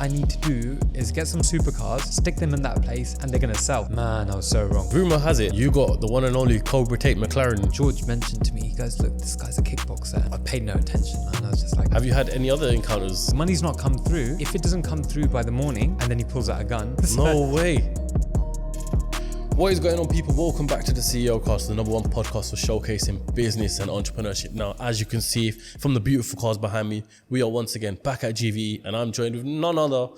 I need to do is get some supercars, stick them in that place, and they're going to sell. Man, I was so wrong. Rumour has it, you got the one and only Tate McLaren. George mentioned to me, he goes, look, this guy's a kickboxer. I paid no attention, and I was just like... Have you had any other encounters? The money's not come through. If it doesn't come through by the morning, and then he pulls out a gun. No way. What is going on, people? Welcome back to the CEOCAST, the #1 podcast for showcasing business and entrepreneurship. Now, as you can see from the beautiful cars behind me, we are once again back at GVE, and I'm joined with none other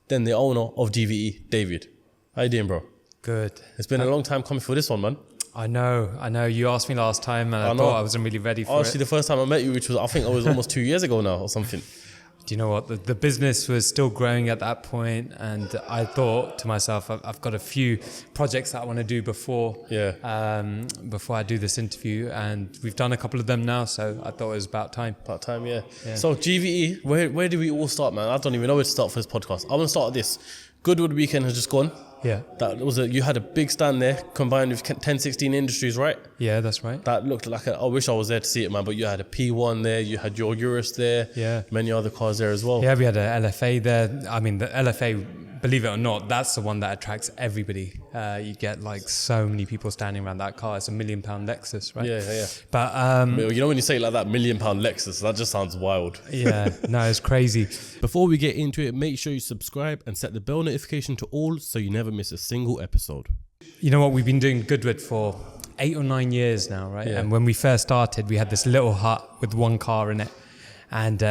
than the owner of GVE, David. How you doing, bro? Good. It's been a long time coming for this one, man. I know. You asked me last time, and I thought I wasn't really ready for it. Honestly, the first time I met you, which was, I think it was almost 2 years ago now or something. Do you know what? The business was still growing at that point, and I thought to myself, I've got a few projects that I want to do before I do this interview, and we've done a couple of them now, so I thought it was about time. Yeah. So GVE, where do we all start, man? I don't even know where to start for this podcast. I want to start with this. Goodwood weekend has just gone. Yeah. You had a big stand there combined with 1016 Industries, right? Yeah, that's right. That looked like I wish I was there to see it, man, but you had a P1 there, you had your Urus there, many other cars there as well. Yeah, we had a LFA there. I mean, the LFA, believe it or not, that's the one that attracts everybody. You get like so many people standing around that car. It's £1 million Lexus, right? Yeah. But you know when you say it like that, £1 million Lexus, that just sounds wild. Yeah, no, it's crazy. Before we get into it, make sure you subscribe and set the bell notification to all so you never miss a single episode. You know what, we've been doing Goodwood for 8 or 9 years now, right? Yeah. And when we first started, we had this little hut with one car in it. And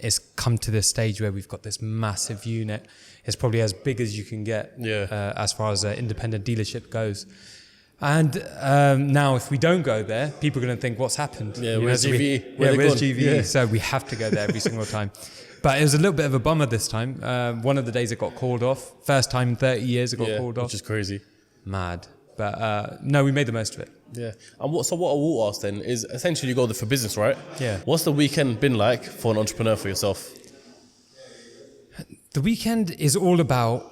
it's come to this stage where we've got this massive unit. It's probably as big as you can get as far as an independent dealership goes. And now if we don't go there, people are going to think, what's happened? Yeah, where's GVE? Where's GVE? Yeah. So we have to go there every single time. But it was a little bit of a bummer this time. One of the days it got called off. First time in 30 years it got called off. Which is crazy. Mad. But no, we made the most of it. Yeah. And what I will ask then is, essentially you go there for business, right? Yeah. What's the weekend been like for an entrepreneur for yourself? The weekend is all about,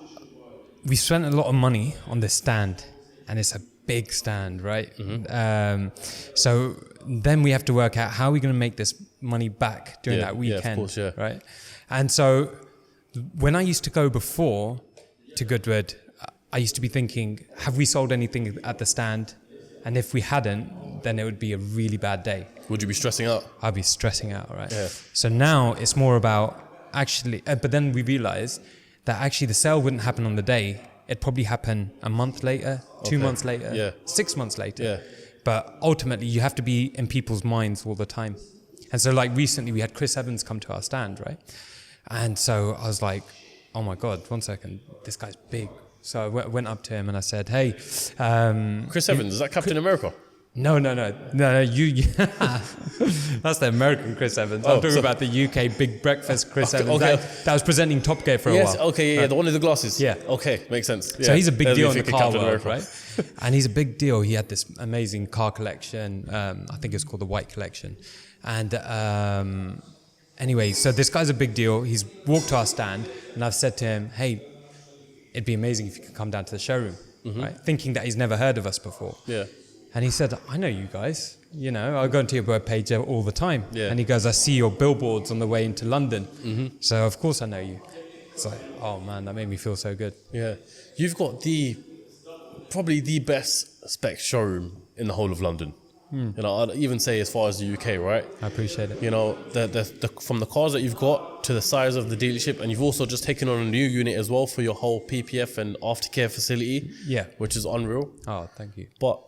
we spent a lot of money on this stand, and it's a big stand, right? Mm-hmm. So then we have to work out how we're going to make this money back during that weekend, of course, right? And so when I used to go before to Goodwood, I used to be thinking, have we sold anything at the stand? And if we hadn't, then it would be a really bad day. Would you be stressing out? I'd be stressing out, right? Yeah. So now it's more about actually, but then we realized that actually the sale wouldn't happen on the day. It'd probably happen a month later, 2 months later, 6 months later. Yeah. But ultimately, you have to be in people's minds all the time. And so like recently, we had Chris Evans come to our stand, right? And so I was like, oh my God, 1 second, this guy's big. So I went up to him and I said, hey. Chris Evans, is that Captain America? No, you that's the American Chris Evans. I'm talking about the UK Big Breakfast Chris Evans. Okay. That was presenting Top Gear for a while. Okay, the one with the glasses. Yeah. Okay, makes sense. Yeah. So he's a big deal in the car Captain world, America. right? And he's a big deal. He had this amazing car collection. I think it's called the White Collection. And anyway, so this guy's a big deal. He's walked to our stand, and I've said to him, hey, it'd be amazing if you could come down to the showroom, right? Thinking that he's never heard of us before. Yeah. And he said, I know you guys. You know, I go into your webpage all the time. Yeah. And he goes, I see your billboards on the way into London. Mm-hmm. So of course I know you. It's like, oh man, that made me feel so good. Yeah. You've got probably the best spec showroom in the whole of London. You know, I'd even say as far as the UK, right? I appreciate it. You know, the from the cars that you've got to the size of the dealership, and you've also just taken on a new unit as well for your whole PPF and aftercare facility. Yeah. Which is unreal. Oh, thank you. But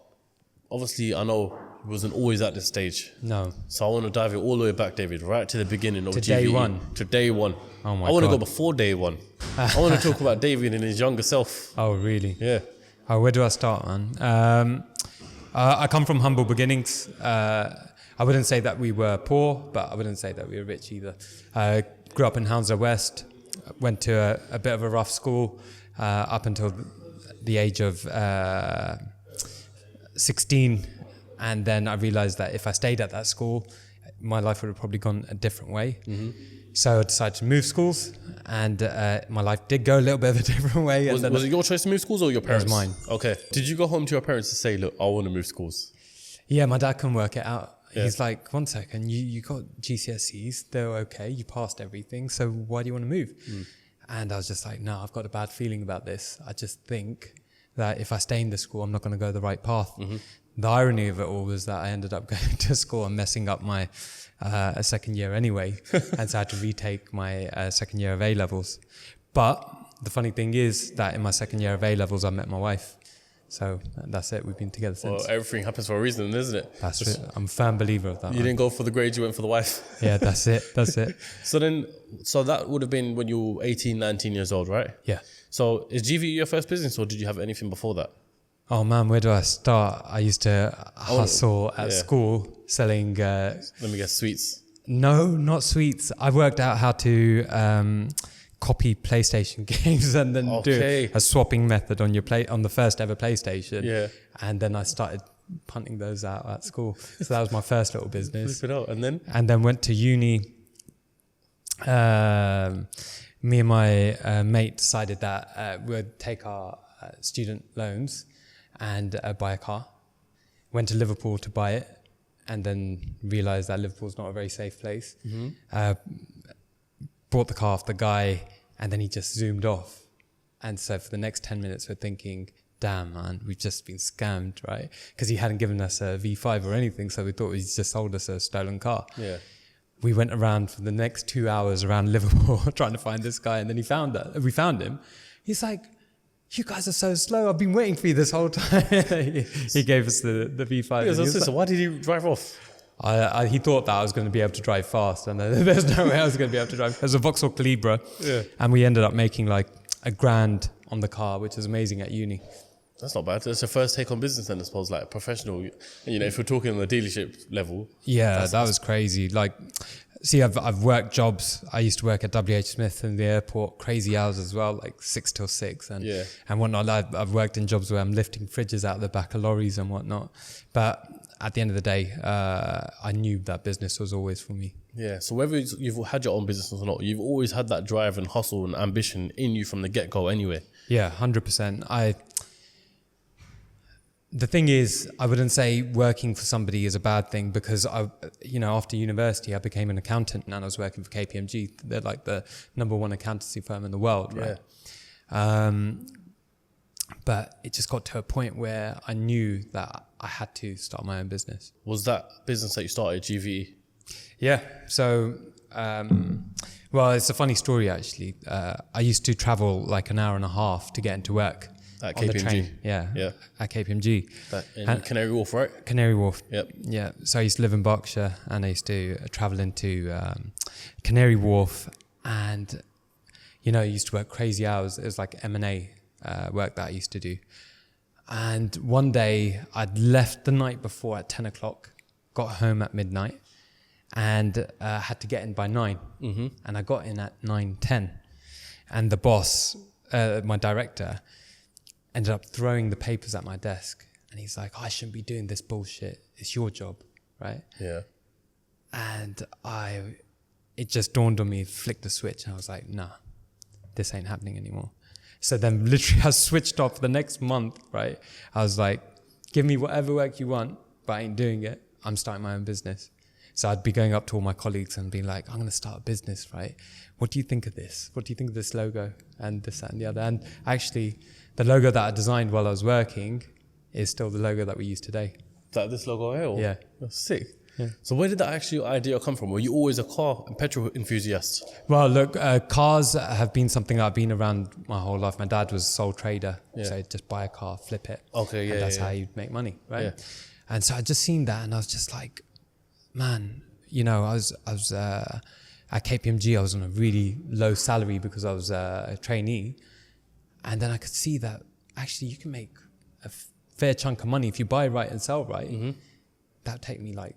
obviously, I know it wasn't always at this stage. No. So I want to dive it all the way back, David, right to the beginning of GVE. Day one. To day one. Oh my God. I want to go before day one. I want to talk about David and his younger self. Oh, really? Yeah. Oh, where do I start, man? I come from humble beginnings. I wouldn't say that we were poor, but I wouldn't say that we were rich either. I grew up in Hounslow West, went to a bit of a rough school up until the age of 16. And then I realized that if I stayed at that school, my life would have probably gone a different way. Mm-hmm. So I decided to move schools, and my life did go a little bit of a different way. Was it your choice to move schools or your parents? It was mine. Okay. Did you go home to your parents to say, look, I want to move schools? Yeah, my dad can work it out. Yeah. He's like, 1 second, you got GCSEs, they're okay, you passed everything, so why do you want to move? And I was just like, no, I've got a bad feeling about this. I just think that if I stay in this school, I'm not going to go the right path. The irony of it all was that I ended up going to school and messing up my second year anyway. And so I had to retake my second year of A-levels. But the funny thing is that in my second year of A-levels, I met my wife. So that's it. We've been together since. Well, everything happens for a reason, isn't it? That's it. I'm a firm believer of that. You didn't go for the grades, you went for the wife. Yeah, that's it. That's it. So that would have been when you were 18, 19 years old, right? Yeah. So is GVE your first business, or did you have anything before that? Oh man, where do I start? I used to hustle at school selling... Let me guess, sweets. No, not sweets. I worked out how to copy PlayStation games and then do a swapping method on on the first ever PlayStation. Yeah. And then I started punting those out at school. So that was my first little business. Flip it out. And then? And then went to uni. Me and my mate decided that we'd take our student loans and buy a car. Went to Liverpool to buy it, and then realised that Liverpool's not a very safe place. Bought the car off the guy, and then he just zoomed off. And so for the next 10 minutes, we're thinking, damn, man, we've just been scammed, right? Because he hadn't given us a V5 or anything, so we thought he just sold us a stolen car. Yeah. We went around for the next 2 hours around Liverpool trying to find this guy, and then we found him. He's like, you guys are so slow. I've been waiting for you this whole time. He gave us the V5. Yeah, so why did he drive off? He thought that I was going to be able to drive fast, and there's no way I was going to be able to drive. There's a Vauxhall Calibra, and we ended up making like $1,000 on the car, which is amazing at uni. That's not bad. That's your first take on business then, I suppose, like professional. You know, if we're talking on the dealership level. Yeah, that was crazy. Like, see, I've worked jobs. I used to work at WH Smith in the airport, crazy hours as well, like 6 till 6 and whatnot. I've worked in jobs where I'm lifting fridges out of the back of lorries and whatnot. But at the end of the day, I knew that business was always for me. Yeah. So whether you've had your own business or not, you've always had that drive and hustle and ambition in you from the get-go anyway. Yeah, 100%. The thing is, I wouldn't say working for somebody is a bad thing, because after university, I became an accountant and I was working for KPMG. They're like the #1 accountancy firm in the world, right? Yeah. But it just got to a point where I knew that I had to start my own business. Was that business that you started, GVE? Yeah. So, it's a funny story actually. I used to travel like an hour and a half to get into work. At on KPMG. The train. Yeah. At KPMG. In Canary Wharf, right? Canary Wharf. Yep. Yeah. So I used to live in Berkshire, and I used to travel into Canary Wharf, and I used to work crazy hours. It was like M&A work that I used to do. And one day I'd left the night before at 10 o'clock, got home at midnight, and had to get in by 9. Mm-hmm. And I got in at 9:10, and the boss, my director, ended up throwing the papers at my desk, and he's like, I shouldn't be doing this bullshit. It's your job, right? Yeah. And it just dawned on me, flicked the switch, and I was like, nah, this ain't happening anymore. So then literally I switched off the next month, right? I was like, give me whatever work you want, but I ain't doing it. I'm starting my own business. So I'd be going up to all my colleagues and being like, I'm going to start a business, right? What do you think of this? What do you think of this logo? And this, that, and the other. And actually, the logo that I designed while I was working is still the logo that we use today. Is that this logo here? Or? Yeah. That's sick. Yeah. So where did that actual idea come from? Were you always a car and petrol enthusiast? Well, look, cars have been something I've been around my whole life. My dad was a sole trader. Yeah. So he'd just buy a car, flip it. Okay, yeah. And that's how you'd make money, right? Yeah. And so I'd just seen that, and I was just like, man, I was at KPMG, I was on a really low salary because I was a trainee. And then I could see that actually you can make a fair chunk of money if you buy right and sell right. Mm-hmm. That would take me like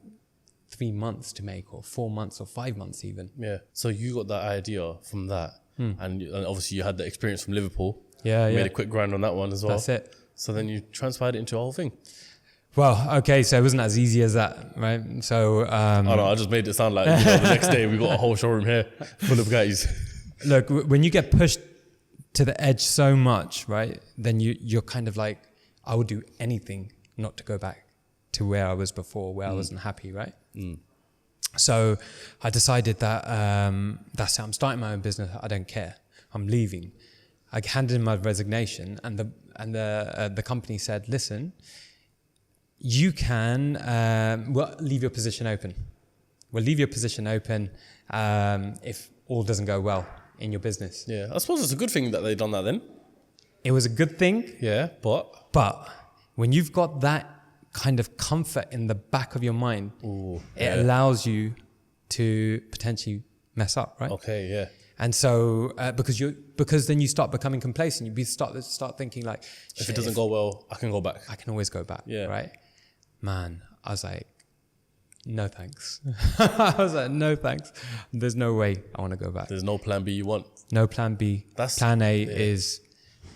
3 months to make, or 4 months, or 5 months even. Yeah. So you got that idea from that. And obviously you had the experience from Liverpool. Yeah, you made a quick grind on that one as well. That's it. So then you transpired it into a whole thing. Well, okay, so it wasn't as easy as that, right? So... I just made it sound like the next day we got a whole showroom here full of guys. Look, when you get pushed to the edge so much, right, then you're kind of like, I would do anything not to go back to where I was before, where I wasn't happy, right? Mm. So I decided that that's it, I'm starting my own business. I don't care. I'm leaving. I handed in my resignation, and the company said, listen, you can leave your position open. We'll leave your position open if all doesn't go well in your business. Yeah, I suppose it's a good thing that they've done that then. It was a good thing. Yeah, But when you've got that kind of comfort in the back of your mind, it allows you to potentially mess up, right? Okay, yeah. And so because then you start becoming complacent. You start thinking like, if it doesn't go well, I can go back. I can always go back. Yeah. Right. Man, I was like, no thanks. I was like, no thanks. There's no way I want to go back. There's no plan B you want. No plan B. Plan A is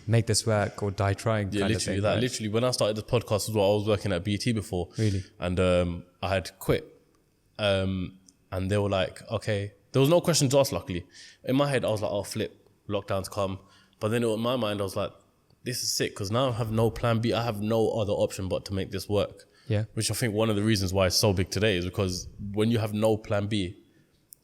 make this work or die trying. Yeah, literally that. Right? Literally, when I started this podcast as well, I was working at BT before. Really? And I had quit. And they were like, okay. There was no questions asked, luckily. In my head, I was like, oh, flip, lockdown's come. But then in my mind, I was like, this is sick because now I have no plan B. I have no other option but to make this work. Yeah. Which I think one of the reasons why it's so big today is because when you have no plan B,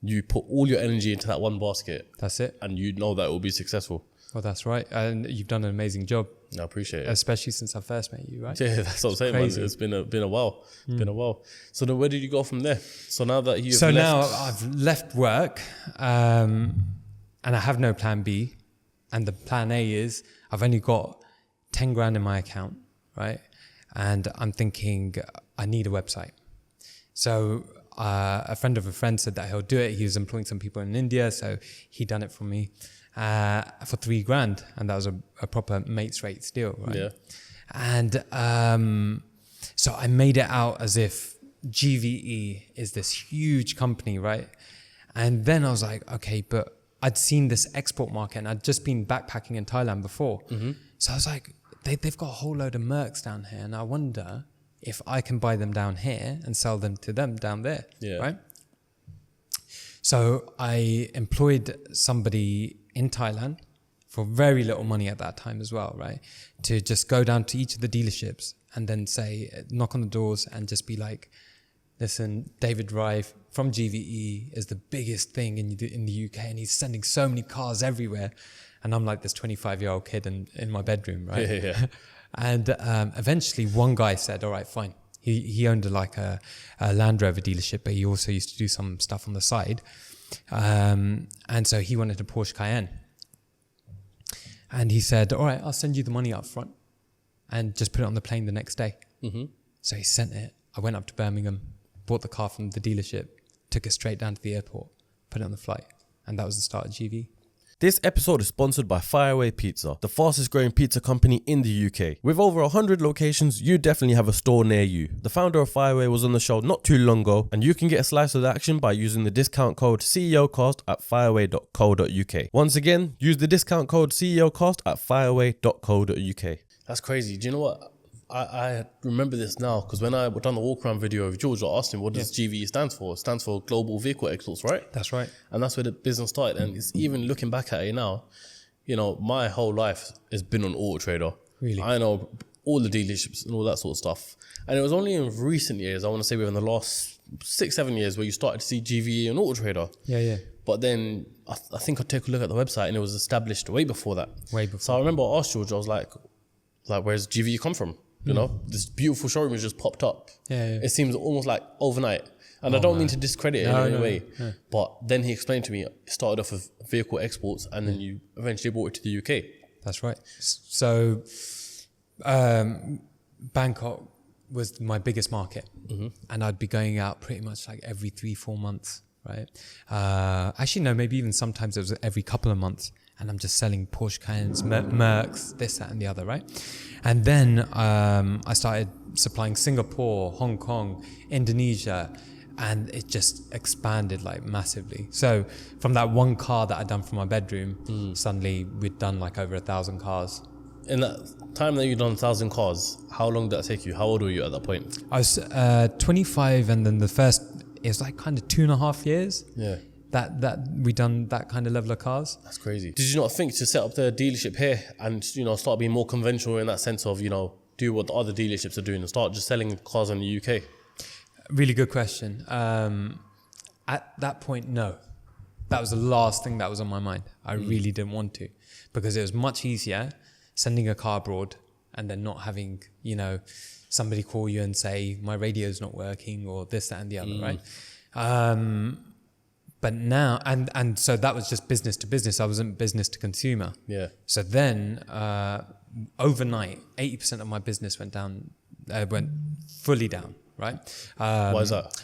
you put all your energy into that one basket. That's it. And you know that it will be successful. Well, that's right. And you've done an amazing job. I appreciate it. Especially since I first met you, right? Yeah, that's what I'm saying, man. It's been a while. Been a while. So then where did you go from there? So now that you've left... now I've left work and I have no plan B. And the plan A is I've only got 10 grand in my account, right? And I'm thinking I need a website. So a friend of a friend said that he'll do it. He was employing some people in India, so he done it for me for 3 grand, and that was a proper mates rates deal, right? Yeah. And so I made it out as if GVE is this huge company, right? And then I was like, okay, but I'd seen this export market, and I'd just been backpacking in Thailand before. Mm-hmm. So I was like, they've got a whole load of Mercs down here, and I wonder if I can buy them down here and sell them to them down there, right? So I employed somebody in Thailand for very little money at that time as well, right? To just go down to each of the dealerships and then say, knock on the doors and just be like, listen, David Rife from GVE is the biggest thing in the UK, and he's sending so many cars everywhere. And I'm like this 25-year-old kid in my bedroom, right? Yeah. And eventually one guy said, all right, fine. He owned a Land Rover dealership, but he also used to do some stuff on the side. And so he wanted a Porsche Cayenne. And he said, all right, I'll send you the money up front and just put it on the plane the next day. Mm-hmm. So he sent it. I went up to Birmingham, bought the car from the dealership, took it straight down to the airport, put it on the flight. And that was the start of GV. This episode is sponsored by Fireaway Pizza, the fastest growing pizza company in the UK. With over 100 locations, you definitely have a store near you. The founder of Fireaway was on the show not too long ago, and you can get a slice of the action by using the discount code CEOCAST at fireaway.co.uk. Once again, use the discount code CEOCAST at fireaway.co.uk. That's crazy. Do you know what? I remember this now because when I done the walk around video of George, I asked him what does GVE stand for? It stands for Global Vehicle Exports, right? That's right. And that's where the business started. And it's even looking back at it now, you know, my whole life has been on Auto Trader. Really? I know all the dealerships and all that sort of stuff. And it was only in recent years, I want to say within the last 6-7 years, where you started to see GVE and Auto Trader. Yeah. But then I think I took a look at the website and it was established way before that. Way before. So I remember I asked George, I was like, where's GVE come from? You know, this beautiful showroom has just popped up. Yeah. It seems almost like overnight. And I don't mean to discredit it in any way. No. But then he explained to me, it started off with vehicle exports and then you eventually brought it to the UK. That's right. So Bangkok was my biggest market. Mm-hmm. And I'd be going out pretty much like every 3-4 months, right? Actually, no, maybe even sometimes it was every couple of months. And I'm just selling Porsche Cayennes, Mercs, this, that, and the other, right? And then I started supplying Singapore, Hong Kong, Indonesia, and it just expanded like massively. So from that one car that I'd done from my bedroom, suddenly we'd done like over 1,000 cars. In that time that you'd done 1,000 cars, how long did that take you? How old were you at that point? I was 25, and then it was like kind of 2.5 years. Yeah. That we done that kind of level of cars. That's crazy. Did you not think to set up the dealership here and, you know, start being more conventional in that sense of, you know, do what the other dealerships are doing and start just selling cars in the UK? Really good question. At that point, no. That was the last thing that was on my mind. I really didn't want to, because it was much easier sending a car abroad and then not having, you know, somebody call you and say, my radio's not working or this, that, and the other, right? But now, and so that was just business to business. I wasn't business to consumer. Yeah. So then, overnight, 80% of my business went fully down, right? Why is that?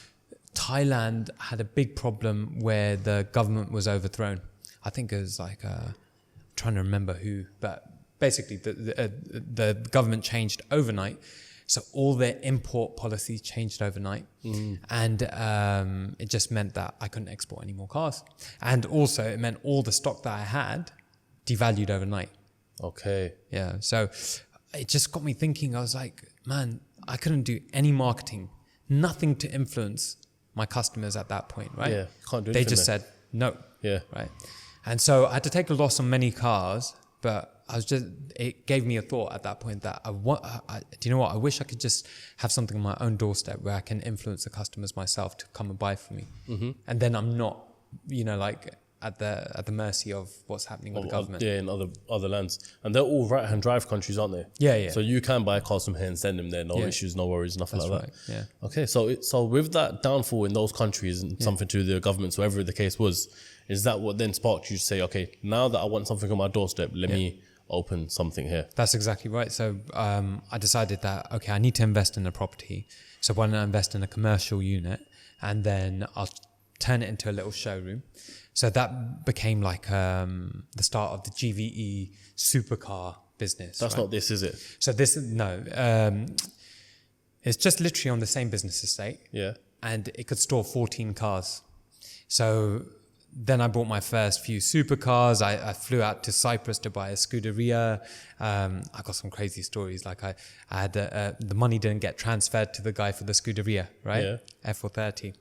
Thailand had a big problem where the government was overthrown. I think it was like, I'm trying to remember who, but basically the government changed overnight. So all their import policies changed overnight. And it just meant that I couldn't export any more cars. And also it meant all the stock that I had devalued overnight. Okay. Yeah. So it just got me thinking. I was like, man, I couldn't do any marketing, nothing to influence my customers at that point, right? Yeah. Can't do anything. They just said no. Yeah. Right. And so I had to take a loss on many cars, but it gave me a thought at that point that do you know what? I wish I could just have something on my own doorstep where I can influence the customers myself to come and buy from me. And then I'm not, you know, like at the mercy of what's happening with the government. Yeah, in other lands. And they're all right-hand drive countries, aren't they? Yeah, yeah. So you can buy cars from here and send them there. No issues, no worries, nothing That's like right. that. Yeah. Okay, so with that downfall in those countries and something to the governments, whatever the case was, is that what then sparked you to say, okay, now that I want something on my doorstep, let me open something here? That's exactly right. So I decided that, okay, I need to invest in a property. So why don't I invest in a commercial unit and then I'll turn it into a little showroom. So that became like the start of the GVE Supercar business. That's not this, is it? So this, no. It's just literally on the same business estate. Yeah. And it could store 14 cars. So then I bought my first few supercars. I flew out to Cyprus to buy a Scuderia. I got some crazy stories. Like I had the money didn't get transferred to the guy for the Scuderia, right? Yeah. F430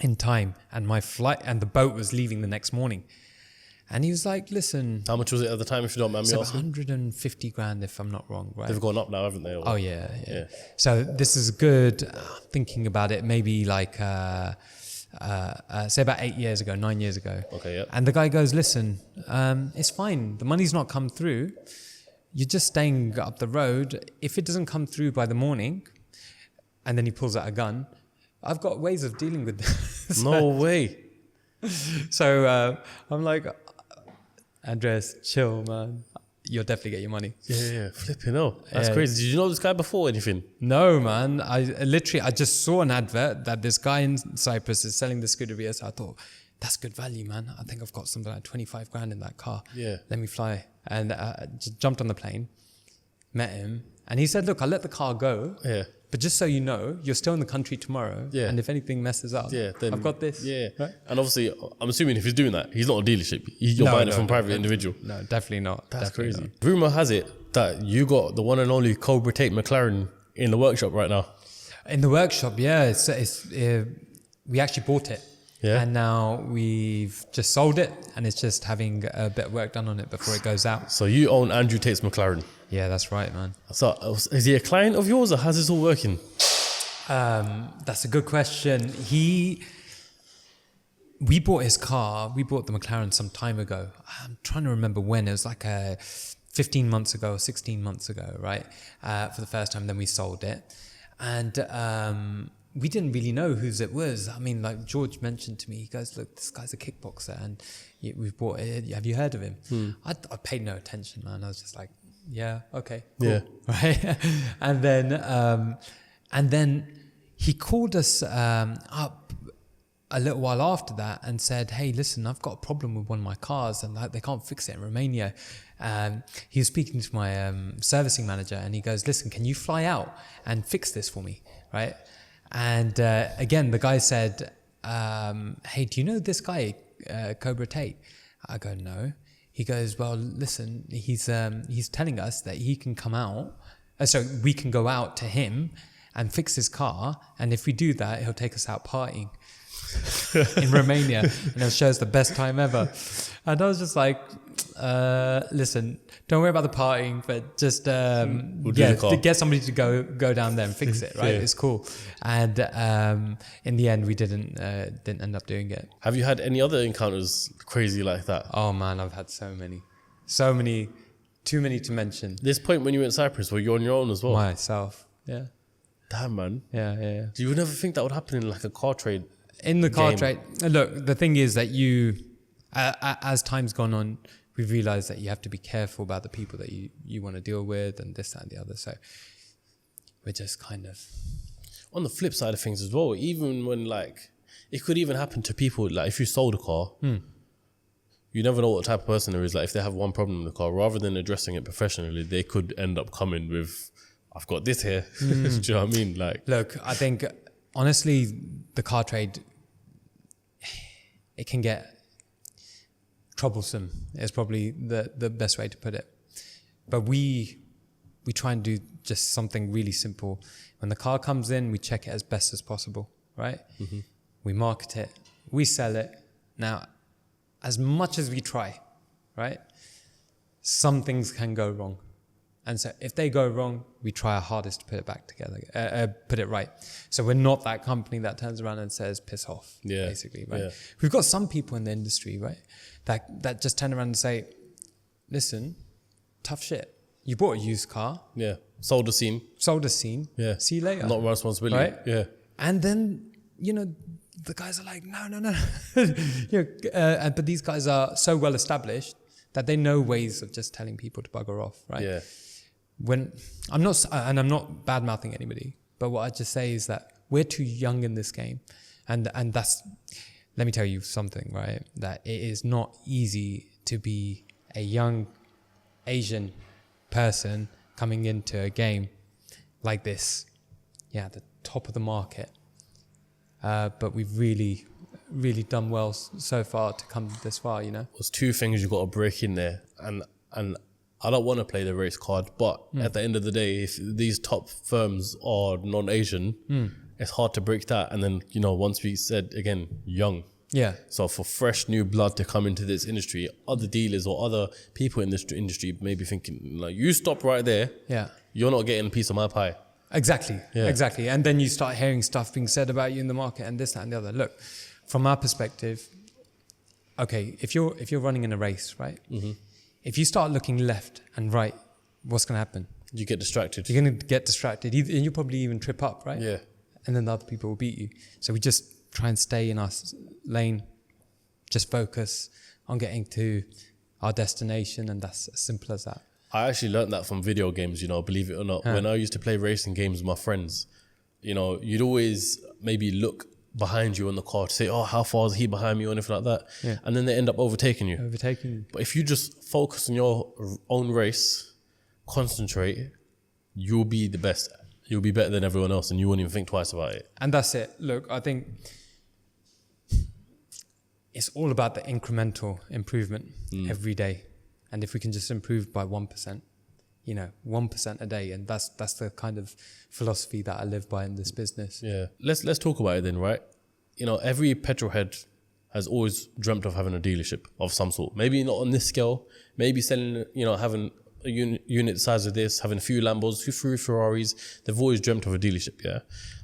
in time. And my flight and the boat was leaving the next morning. And he was like, listen. How much was it at the time, if you don't mind me asking? 150 grand, if I'm not wrong, right? They've gone up now, haven't they? Oh, yeah. So this is good. Thinking about it, maybe like, say about 9 years ago. Okay, yeah. And the guy goes, listen, it's fine. The money's not come through. You're just staying up the road. If it doesn't come through by the morning, and then he pulls out a gun, I've got ways of dealing with this. No way. So I'm like, Andres, chill, man. You'll definitely get your money. Yeah. Flipping hell. That's crazy. Did you know this guy before anything? No, man. I just saw an advert that this guy in Cyprus is selling the Scuderia. So I thought, that's good value, man. I think I've got something like 25 grand in that car. Yeah. Let me fly. And just jumped on the plane, met him. And he said, look, I'll let the car go. Yeah. But just so you know, you're still in the country tomorrow. Yeah. And if anything messes up, then I've got this. Yeah. Right? And obviously, I'm assuming if he's doing that, he's not a dealership. You're buying it from a private individual. No, definitely not. That's definitely crazy. Rumour has it that you got the one and only Cobra Tate McLaren in the workshop right now. In the workshop, yeah. We actually bought it. Yeah. And now we've just sold it and it's just having a bit of work done on it before it goes out. So you own Andrew Tate's McLaren. Yeah, that's right, man. So is he a client of yours or how's this all working? That's a good question. We bought his car. We bought the McLaren some time ago. I'm trying to remember when. It was like 15 months ago or 16 months ago, right? For the first time. Then we sold it. And we didn't really know whose it was. I mean, like George mentioned to me, he goes, look, this guy's a kickboxer and we've bought it. Have you heard of him? I paid no attention, man. I was just like, yeah, okay, cool. Yeah. Right? And then he called us up a little while after that and said, hey, listen, I've got a problem with one of my cars and they can't fix it in Romania. He was speaking to my servicing manager and he goes, listen, can you fly out and fix this for me? Right? And again, the guy said, hey, do you know this guy, Cobra Tate? I go, no. He goes, well, listen, he's telling us that he can come out. So we can go out to him and fix his car. And if we do that, he'll take us out partying in Romania. And he'll show us the best time ever. And I was just like, Listen, don't worry about the partying, but just We'll do the car. to get somebody to go down there and fix it, right? Yeah. It's cool. And in the end, we didn't end up doing it. Have you had any other encounters crazy like that? Oh man, I've had so many, too many to mention. This point when you went to Cyprus, were you on your own as well? Myself, yeah. Damn, man. Yeah. You would never think that would happen in like a car trade. In the car game. trade, look, the thing is that as time's gone on, we've realized that you have to be careful about the people that you want to deal with and this, that, and the other. So we're just kind of... On the flip side of things as well, even when like, it could even happen to people, like if you sold a car, you never know what type of person there is. Like if they have one problem in the car, rather than addressing it professionally, they could end up coming with, I've got this here. Do you know what I mean? Like, look, I think honestly, the car trade, it can get troublesome is probably the best way to put it. But we try and do just something really simple. When the car comes in, we check it as best as possible, right? Mm-hmm. We market it, we sell it. Now, as much as we try, right, some things can go wrong. And so if they go wrong, we try our hardest to put it back together, put it right. So we're not that company that turns around and says, piss off, basically, right? Yeah. We've got some people in the industry, right, that just turn around and say, listen, tough shit. You bought a used car. Yeah. Sold a scene. Yeah. See you later. Not my responsibility. Right? Yeah. And then, the guys are like, no. But these guys are so well established that they know ways of just telling people to bugger off, right? Yeah. When I'm not bad mouthing anybody, but what I just say is that we're too young in this game, and that's, let me tell you something, right? That it is not easy to be a young Asian person coming into a game like this, at the top of the market. But we've really done well so far to come this far, There's two things you've got to break in there, and I don't want to play the race card, but at the end of the day, if these top firms are non-Asian, it's hard to break that. And then, once we said again, young. Yeah. So for fresh new blood to come into this industry, other dealers or other people in this industry may be thinking, like, you stop right there. Yeah. You're not getting a piece of my pie. Exactly. Yeah. Exactly. And then you start hearing stuff being said about you in the market and this, that, and the other. Look, from our perspective, okay, if you're running in a race, right? Mm-hmm. If you start looking left and right, what's going to happen? You get distracted. You're going to get distracted. And you'll probably even trip up, right? Yeah. And then the other people will beat you. So we just try and stay in our lane, just focus on getting to our destination, and that's as simple as that. I actually learned that from video games, believe it or not. When I used to play racing games with my friends, you'd always maybe look behind you on the car to say, oh, how far is he behind me or anything like that. Yeah. And then they end up overtaking you. But if you just focus on your own race, concentrate, you'll be the best. You'll be better than everyone else, and you won't even think twice about it. And that's it. Look, I think it's all about the incremental improvement every day. And if we can just improve by 1%, 1% a day, and that's the kind of philosophy that I live by in this business. Yeah. Let's talk about it then, right? Every petrolhead has always dreamt of having a dealership of some sort. Maybe not on this scale. Maybe selling, having a unit the size of this, having a few Lambos, a few Ferraris. They've always dreamt of a dealership. Yeah.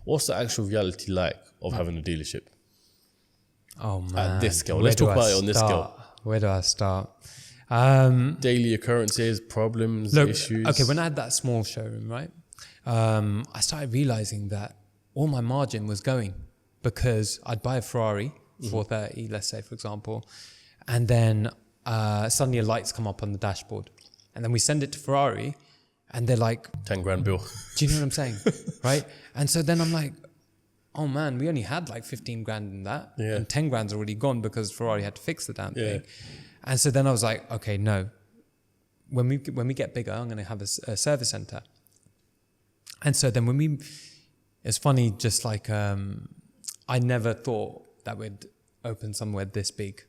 What's the actual reality like of having a dealership? Oh man! At this scale, let's talk about it on this scale. Where do I start? Daily occurrences, problems, issues. Okay, when I had that small showroom, right, I started realizing that all my margin was going because I'd buy a Ferrari, 430, let's say, for example, and then suddenly a light's come up on the dashboard, and then we send it to Ferrari, and they're like, 10 grand bill. Do you know what I'm saying? Right? And so then I'm like, oh man, we only had like 15 grand in that, and 10 grand's already gone because Ferrari had to fix the damn thing. And so then I was like, okay, no. When we get bigger, I'm going to have a service center. And so then it's funny, just like I never thought that we'd open somewhere this big,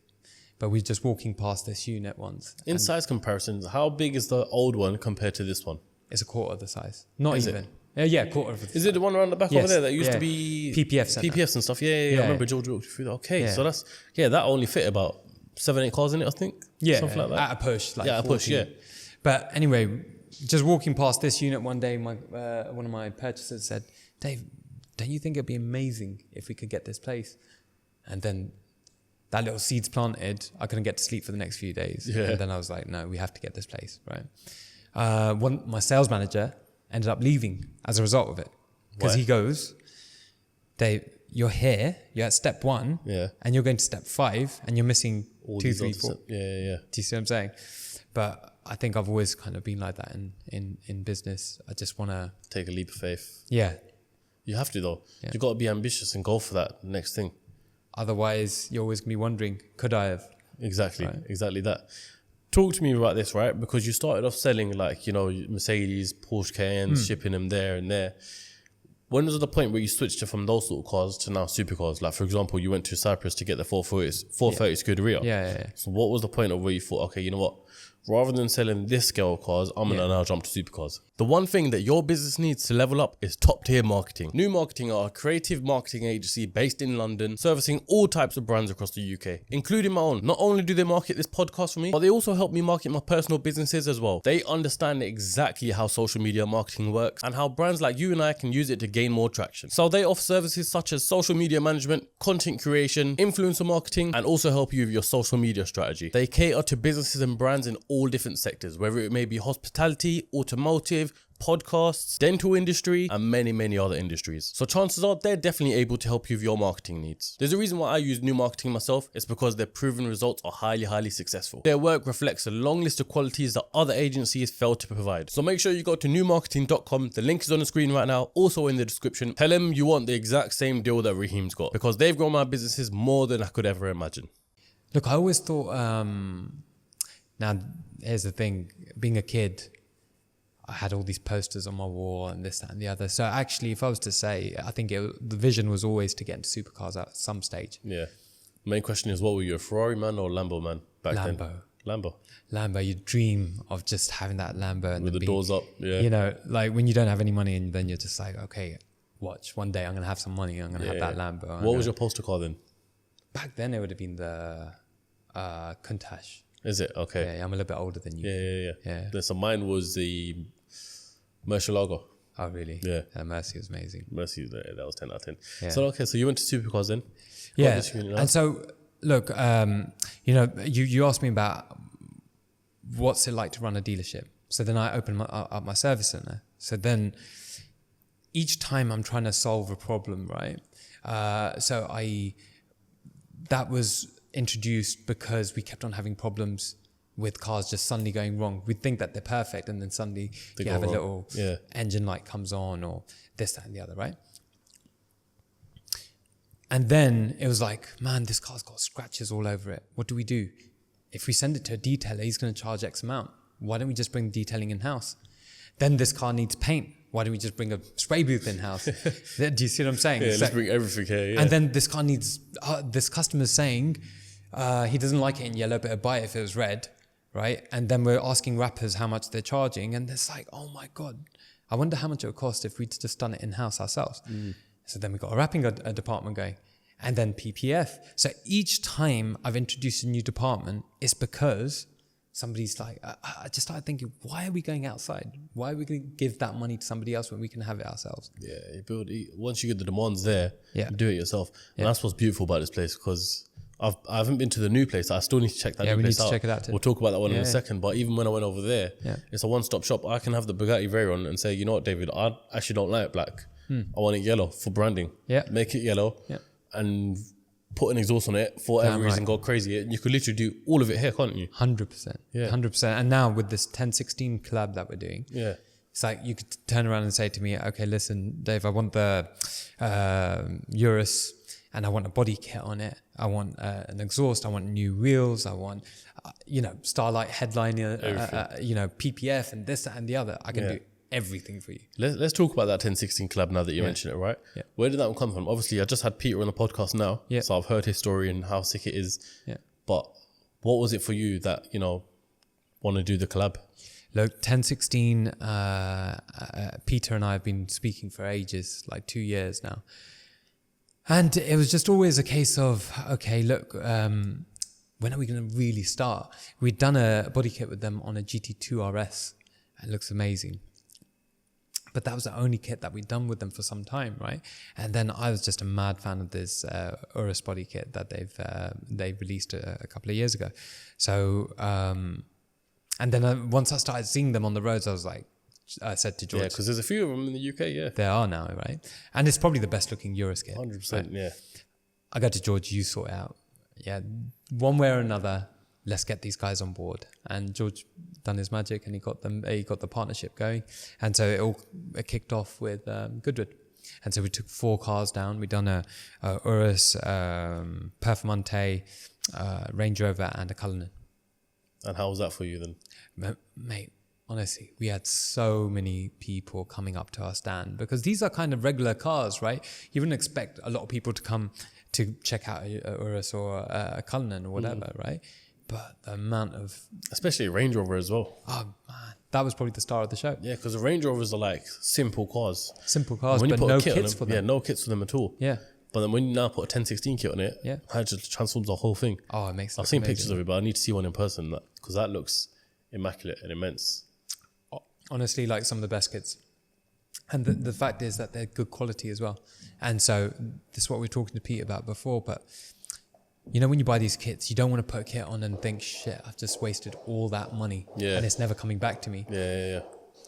but we're just walking past this unit once. In size comparisons, how big is the old one compared to this one? It's a quarter of the size. Not even. Yeah, quarter of the size. Is it the one around the back over there that used to be PPF center? PPFs and stuff. Yeah. I remember George walked through that. Okay, so that only fit about 7-8 cars in it, I think. Yeah, something like that. at a push. Like Yeah, at a push, 14. yeah. But anyway, just walking past this unit one day, one of my purchasers said, Dave, don't you think it'd be amazing if we could get this place? And then that little seed's planted. I couldn't get to sleep for the next few days. Yeah. And then I was like, no, we have to get this place, right? My sales manager ended up leaving as a result of it. Because Why? he goes, Dave, you're here, you're at step 1, and you're going to step 5, and you're missing All 2, these 3, other 4. Yeah. Do you see what I'm saying? But I think I've always kind of been like that in business. I just want to... Take a leap of faith. Yeah. You have to, though. Yeah. You got to be ambitious and go for that next thing. Otherwise, you're always going to be wondering, could I have? Exactly. Right. Exactly that. Talk to me about this, right? Because you started off selling like, Mercedes, Porsche Cayennes, shipping them there and there. When was the point where you switched from those sort of cars to now supercars? Like, for example, you went to Cyprus to get the 430 Scuderia. Yeah. So what was the point of where you thought, okay, you know what? Rather than selling this scale of cars, I'm going to now jump to supercars. The one thing that your business needs to level up is top tier marketing. New Marketing are a creative marketing agency based in London, servicing all types of brands across the UK, including my own. Not only do they market this podcast for me, but they also help me market my personal businesses as well. They understand exactly how social media marketing works and how brands like you and I can use it to gain more traction. So they offer services such as social media management, content creation, influencer marketing, and also help you with your social media strategy. They cater to businesses and brands in all different sectors, whether it may be hospitality, automotive, podcasts, dental industry, and many, many other industries. So chances are they're definitely able to help you with your marketing needs. There's a reason why I use New Marketing myself. It's because their proven results are highly, highly successful. Their work reflects a long list of qualities that other agencies fail to provide. So make sure you go to newmarketing.com. The link is on the screen right now, also in the description. Tell them you want the exact same deal that Raheem's got, because they've grown my businesses more than I could ever imagine. Look, I always thought, now here's the thing, being a kid, I had all these posters on my wall and this, that, and the other. So actually, if I was to say, I think the vision was always to get into supercars at some stage. Yeah. Main question is, what were you, a Ferrari man or Lambo man back then? Lambo. You dream of just having that Lambo. And with the doors up, yeah. Like when you don't have any money and then you're just like, okay, watch, one day I'm going to have some money. I'm going to have that Lambo. What was your poster car then? Back then, it would have been the Countach. Is it? Okay. Yeah, I'm a little bit older than you. Yeah. So mine was the Murcielago. Oh, really? Yeah. Mercy was amazing. Mercy, that was 10 out of 10. Yeah. So, okay, so you went to supercars then? Yeah. And so, look, you asked me about what's it like to run a dealership. So then I opened up my service center. So then each time I'm trying to solve a problem, right? That was introduced because we kept on having problems with cars just suddenly going wrong. We'd think that they're perfect and then suddenly you have a little engine light comes on or this, that and the other, right? And then it was like, man, this car's got scratches all over it. What do we do? If we send it to a detailer, he's going to charge X amount. Why don't we just bring detailing in-house? Then this car needs paint. Why don't we just bring a spray booth in-house? Do you see what I'm saying? Yeah, let's bring everything here, yeah. And then this car needs, this customer's saying he doesn't like it in yellow, but he'd buy it if it was red, right? And then we're asking rappers how much they're charging. And it's like, oh my God, I wonder how much it would cost if we'd just done it in-house ourselves. So then we got a wrapping department going. And then PPF. So each time I've introduced a new department, it's because somebody's like, I just started thinking, why are we going outside? Why are we going to give that money to somebody else when we can have it ourselves? Yeah, once you get the demands there, you do it yourself. And that's what's beautiful about this place, because I haven't been to the new place. I still need to check that new place out. Yeah, we need to check it out too. We'll talk about that one in a second. But even when I went over there, it's a one-stop shop. I can have the Bugatti Veyron and say, you know what, David, I actually don't like black. I want it yellow for branding. Yeah. Make it yellow. Yeah. And put an exhaust on it for whatever reason, go crazy. You could literally do all of it here, can't you? 100%. Yeah. 100%. And now with this 1016 collab that we're doing, it's like you could turn around and say to me, okay, listen, Dave, I want the Urus and I want a body kit on it. I want an exhaust. I want new wheels. I want, Starlight headliner, PPF and this, that and the other. I can do everything for you. Let's talk about that 1016 collab now that you mentioned it, right? Yeah. Where did that one come from? Obviously, I just had Peter on the podcast now, so I've heard his story and how sick it is. Yeah. But what was it for you that, want to do the collab? Look, 1016, Peter and I have been speaking for ages, like 2 years now. And it was just always a case of, okay, look, when are we going to really start? We'd done a body kit with them on a GT2 RS. It looks amazing. But that was the only kit that we'd done with them for some time, right? And then I was just a mad fan of this Urus body kit that they've released a couple of years ago. So, and then once I started seeing them on the roads, I said to George... Yeah, because there's a few of them in the UK, yeah. There are now, right? And it's probably the best looking Urus kit. 100%, right? yeah. I go to George, you sort it out. Yeah, one way or another, let's get these guys on board. And George done his magic, and he got the partnership going. And so it kicked off with Goodwood. And so we took 4 cars down. We done a Urus, Performante, Range Rover, and a Cullinan. And how was that for you then? Mate, honestly, we had so many people coming up to our stand, because these are kind of regular cars, right? You wouldn't expect a lot of people to come to check out a Urus or a Cullinan or whatever, right? But the amount of... Especially a Range Rover as well. Oh, man. That was probably the star of the show. Yeah, because the Range Rovers are like simple cars. Simple cars, but no kits for them. Yeah, no kits for them at all. Yeah. But then when you now put a 1016 kit on it, it just transforms the whole thing. Oh, it makes it I've seen pictures of it, but I need to see one in person, because that looks immaculate and immense. Honestly, like some of the best kits. And the fact is that they're good quality as well. And so this is what we were talking to Pete about before, but you know, when you buy these kits, you don't want to put a kit on and think, shit, I've just wasted all that money and it's never coming back to me. Yeah.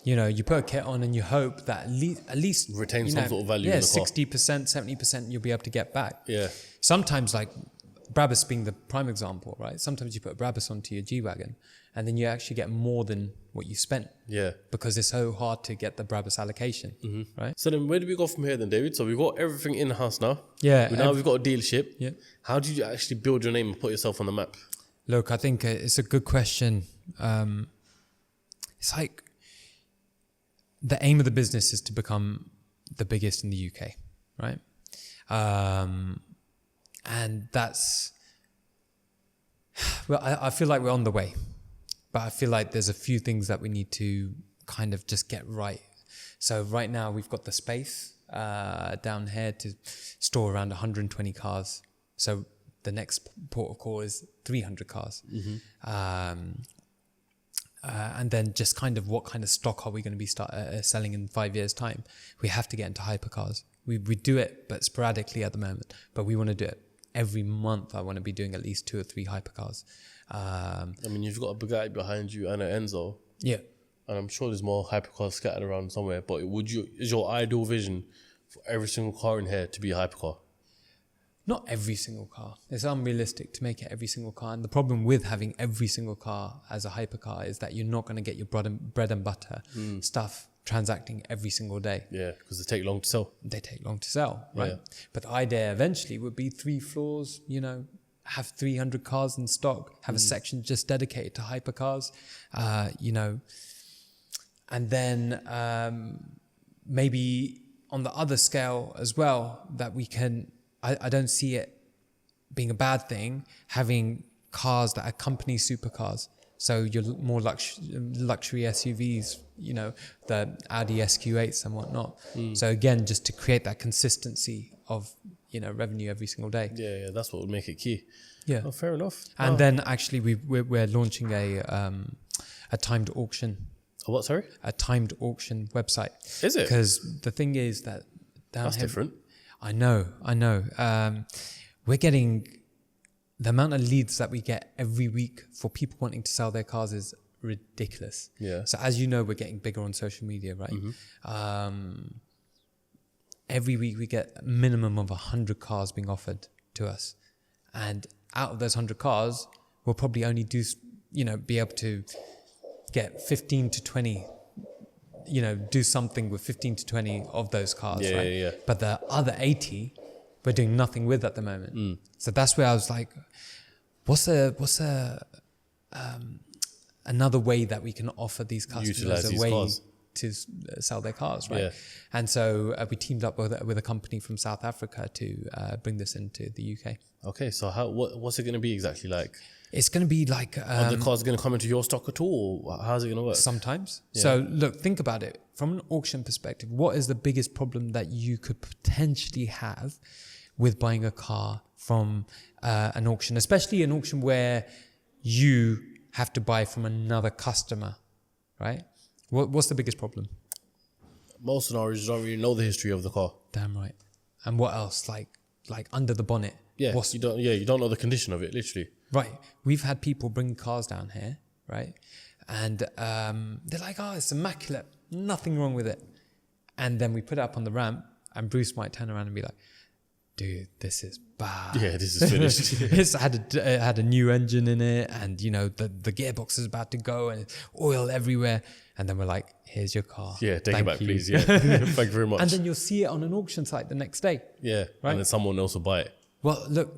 You know, you put a kit on and you hope that at least retain some sort of value in the car. 60%, 70% you'll be able to get back. Yeah. Sometimes, like Brabus being the prime example, right? Sometimes you put a Brabus onto your G-Wagon and then you actually get more than what you spent. Yeah. Because it's so hard to get the Brabus allocation, right? So then where do we go from here then, David? So we've got everything in-house now. Yeah. We've got a dealership. Yeah. How did you actually build your name and put yourself on the map? Look, I think it's a good question. It's like the aim of the business is to become the biggest in the UK, right? And that's... Well, I feel like we're on the way. But I feel like there's a few things that we need to kind of just get right. So right now we've got the space down here to store around 120 cars. So the next port of call is 300 cars. And then just kind of what kind of stock are we going to be selling in 5 years' time? We have to get into hypercars. We do it, but sporadically at the moment. But we want to do it. Every month I want to be doing at least 2 or 3 hypercars. I mean, you've got a Bugatti behind you and an Enzo. Yeah. And I'm sure there's more hypercars scattered around somewhere. But is your ideal vision for every single car in here to be a hypercar? Not every single car. It's unrealistic to make it every single car. And the problem with having every single car as a hypercar is that you're not going to get your bread and butter stuff transacting every single day. Yeah, because they take long to sell. They take long to sell, right? Yeah. But the idea eventually would be 3 floors, you know, have 300 cars in stock, have a section just dedicated to hypercars, you know, and then maybe on the other scale as well, that we can, I don't see it being a bad thing, having cars that accompany supercars. So your more luxury SUVs, you know, the Audi SQ8s and whatnot. So again, just to create that consistency of, you know, revenue every single day. Yeah, that's what would make it key. Yeah. Oh, fair enough. And then actually we're launching a timed auction. A what, sorry? A timed auction website. Is it? Because the thing is that that's different. I know. We're getting... The amount of leads that we get every week for people wanting to sell their cars is ridiculous. Yeah. So as you know, we're getting bigger on social media, right? Every week we get a minimum of 100 cars being offered to us. And out of those 100 cars, we'll probably only be able to get 15 to 20, you know, do something with 15 to 20 of those cars, right? Yeah. But the other 80... we're doing nothing with at the moment. So that's where I was like, what's another way that we can offer these customers a way to sell their cars, right? Yeah. And so we teamed up with a company from South Africa to bring this into the UK. Okay, so what's it going to be exactly like? It's going to be like... are the cars going to come into your stock at all? Or how's it going to work? Sometimes. Yeah. So look, think about it. From an auction perspective, what is the biggest problem that you could potentially have with buying a car from an auction, especially an auction where you have to buy from another customer, right? What's the biggest problem? Most scenarios, you don't really know the history of the car. Damn right. And what else? Like under the bonnet. Yeah, you don't know the condition of it, literally. Right. We've had people bring cars down here, right? And they're like, oh, it's immaculate. Nothing wrong with it. And then we put it up on the ramp and Bruce might turn around and be like, dude, this is bad. Yeah, this is finished. It had a new engine in it, and the gearbox is about to go, and oil everywhere. And then we're like, here's your car. Yeah, take it back, please. Yeah, thank you very much. And then you'll see it on an auction site the next day. Yeah, right? And then someone else will buy it. Well, look,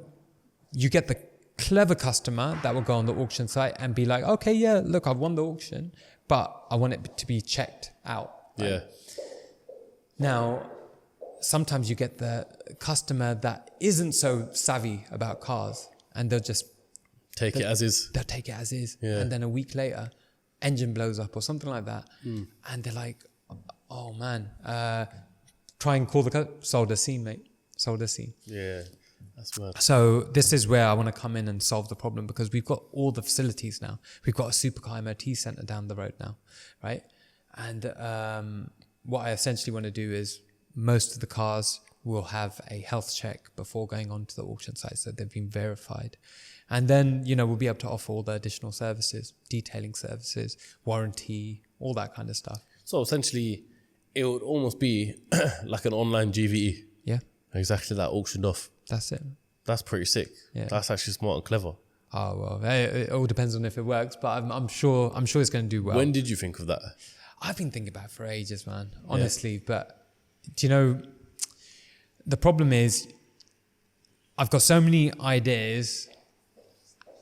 you get the clever customer that will go on the auction site and be like, okay, yeah, look, I've won the auction, but I want it to be checked out. Right? Yeah. Now, sometimes you get the customer that isn't so savvy about cars, and they'll just take it as is. They'll take it as is. Yeah. And then a week later, engine blows up or something like that. And they're like, oh man, try and call the sold a scene, mate. Sold a scene. Yeah, that's mad. So this is where I want to come in and solve the problem, because we've got all the facilities now. We've got a supercar MOT centre down the road now, right? And what I essentially want to do is, most of the cars will have a health check before going on to the auction site, so they've been verified. And then, we'll be able to offer all the additional services, detailing services, warranty, all that kind of stuff. So essentially, it would almost be like an online GVE. Yeah. Exactly that, auctioned off. That's it. That's pretty sick. Yeah. That's actually smart and clever. Oh, well, it all depends on if it works, but I'm sure it's going to do well. When did you think of that? I've been thinking about it for ages, man, honestly. Yeah. But, the problem is I've got so many ideas,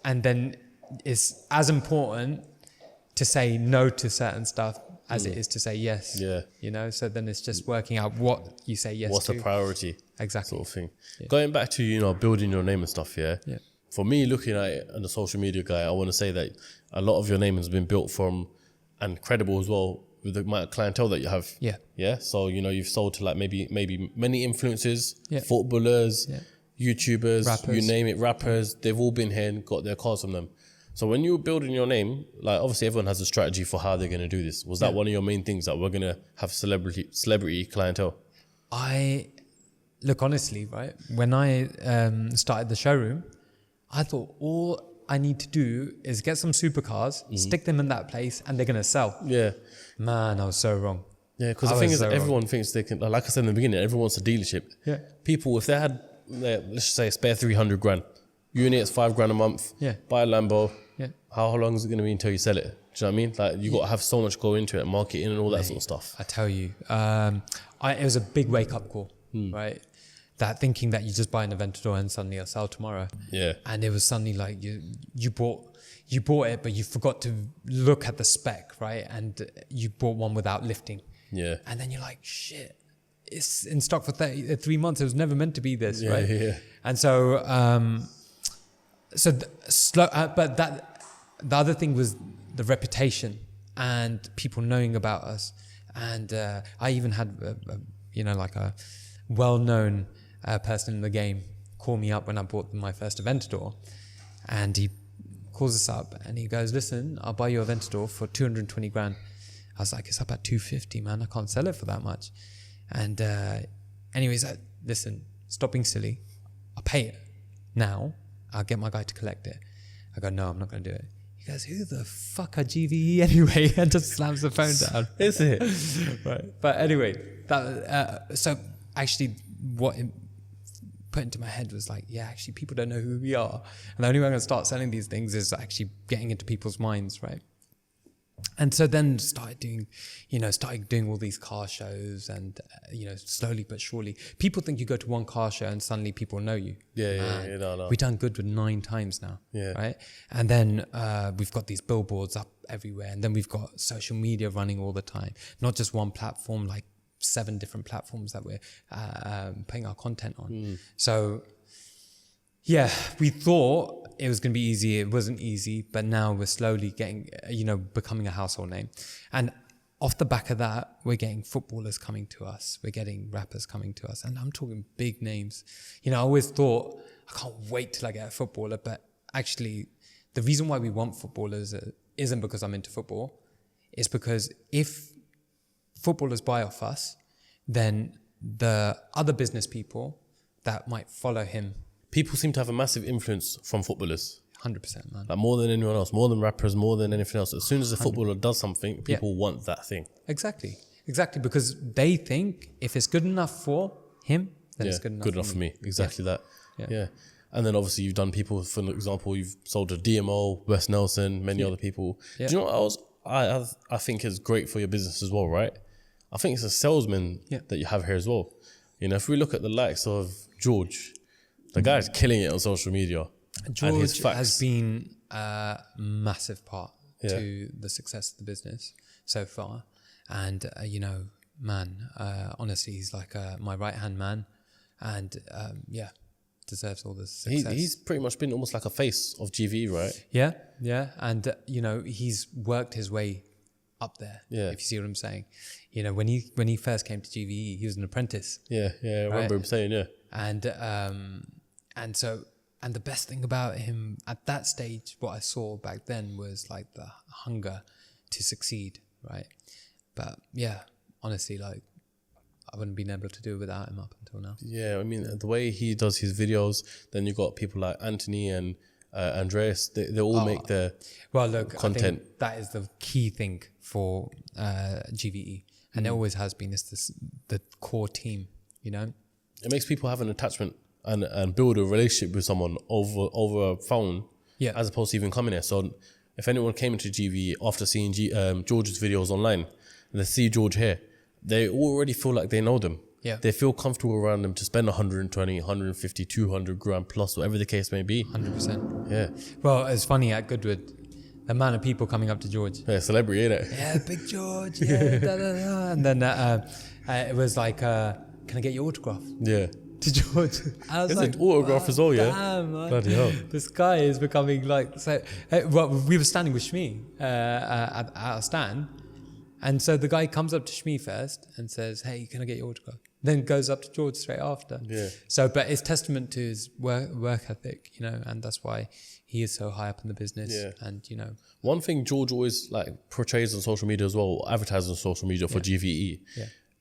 and then it's as important to say no to certain stuff as it is to say yes. Yeah. So then it's just working out what you say yes to. What's the priority? Exactly. Sort of thing. Yeah. Going back to, building your name and stuff, yeah? Yeah. For me, looking at it as a social media guy, I want to say that a lot of your name has been built from, and credible as well, with the amount of clientele that you have. Yeah. Yeah. So, you've sold to like maybe many influencers, Yeah. footballers, Yeah. YouTubers, Rappers. you name it, rappers. They've all been here and got their cars from them. So when you were building your name, like obviously everyone has a strategy for how they're going to do this. Was that one of your main things, that we're going to have celebrity clientele? Look, honestly, right, when I started the showroom, I thought all I need to do is get some supercars, stick them in that place, and they're going to sell. Yeah. Man, I was so wrong. Yeah, because the thing is, everyone thinks they can, like I said in the beginning, everyone wants a dealership. Yeah. People, if they had, let's just say, spare 300 grand, units, 5 grand a month, buy a Lambo, how long is it going to be until you sell it? Do you know what I mean? Like, you got to have so much go into it, marketing and all that sort of stuff. I tell you, it was a big wake-up call, right? That thinking that you just buy an Aventador and suddenly it'll sell tomorrow. Yeah. And it was suddenly like you bought it, but you forgot to look at the spec, right? And you bought one without lifting. Yeah. And then you're like, shit, it's in stock for 3 months. It was never meant to be this, right? Yeah. And so, but the other thing was the reputation and people knowing about us. And I even had, like a well-known person in the game call me up when I bought my first Aventador, and he calls us up and he goes, listen, I'll buy you a Aventador for 220 grand. I was like, it's up at 250, man. I can't sell it for that much. And anyways, listen, stop being silly. I'll pay it now. I'll get my guy to collect it. I go, no, I'm not going to do it. He goes, who the fuck are GVE anyway? And just slams the phone down. Is it? Right. But anyway, so actually what it put into my head was like, yeah, actually people don't know who we are. And the only way I'm going to start selling these things is actually getting into people's minds, right? And so then started doing all these car shows, and slowly but surely, people think you go to one car show and suddenly people know you. No. We've done good with 9 times now, right? And then we've got these billboards up everywhere, and then we've got social media running all the time, not just one platform, like 7 different platforms that we're putting our content on. So yeah, we thought it was going to be easy. It wasn't easy, but now we're slowly getting, becoming a household name. And off the back of that, we're getting footballers coming to us. We're getting rappers coming to us. And I'm talking big names. I always thought I can't wait till I get a footballer. But actually, the reason why we want footballers isn't because I'm into football. It's because if footballers buy off us, then the other business people that might follow him. People seem to have a massive influence from footballers. 100%, man. Like more than anyone else, more than rappers, more than anything else. As soon as a footballer does something, people want that thing. Exactly, because they think if it's good enough for him, then it's good enough for me. Exactly that. Yeah. Yeah. And then obviously you've done people, for example, you've sold to DMO, Wes Nelson, many other people. Yeah. Do you know what I think is great for your business as well, right? I think it's a salesman that you have here as well. You know, if we look at the likes of George, the guy's killing it on social media. George has been a massive part to the success of the business so far. And, honestly, he's like my right-hand man. And, deserves all the success. He's pretty much been almost like a face of GVE, right? Yeah. And, he's worked his way up there, if you see what I'm saying. You know, when he first came to GVE, he was an apprentice. Yeah, I remember him saying, And the best thing about him at that stage, what I saw back then was like the hunger to succeed, right? But yeah, honestly, like I wouldn't been able to do it without him up until now. Yeah, I mean, the way he does his videos, then you got people like Anthony and Andreas, they all make their content. I think that is the key thing for GVE. And it always has been, it's the core team, you know? It makes people have an attachment and build a relationship with someone over a phone, as opposed to even coming here. So if anyone came into GVE after seeing George's videos online and they see George here, they already feel like they know them. Yeah. They feel comfortable around them to spend 120, 150, 200 grand plus, whatever the case may be. 100%. Yeah. Well, it's funny at Goodwood, the amount of people coming up to George. Yeah, celebrity, innit? Yeah, Big George, da, da, da. And then it was like, can I get your autograph? Yeah. To George. I was like, an autograph as well, damn, man. Bloody hell. This guy is becoming like, so, we were standing with Shmi at our stand. And so the guy comes up to Shmi first and says, hey, can I get your autograph? Then goes up to George straight after. Yeah. So, but it's testament to his work ethic, you know, and that's why he is so high up in the business. Yeah. And, you know. One thing George always like portrays on social media as well, advertises on social media for GVE,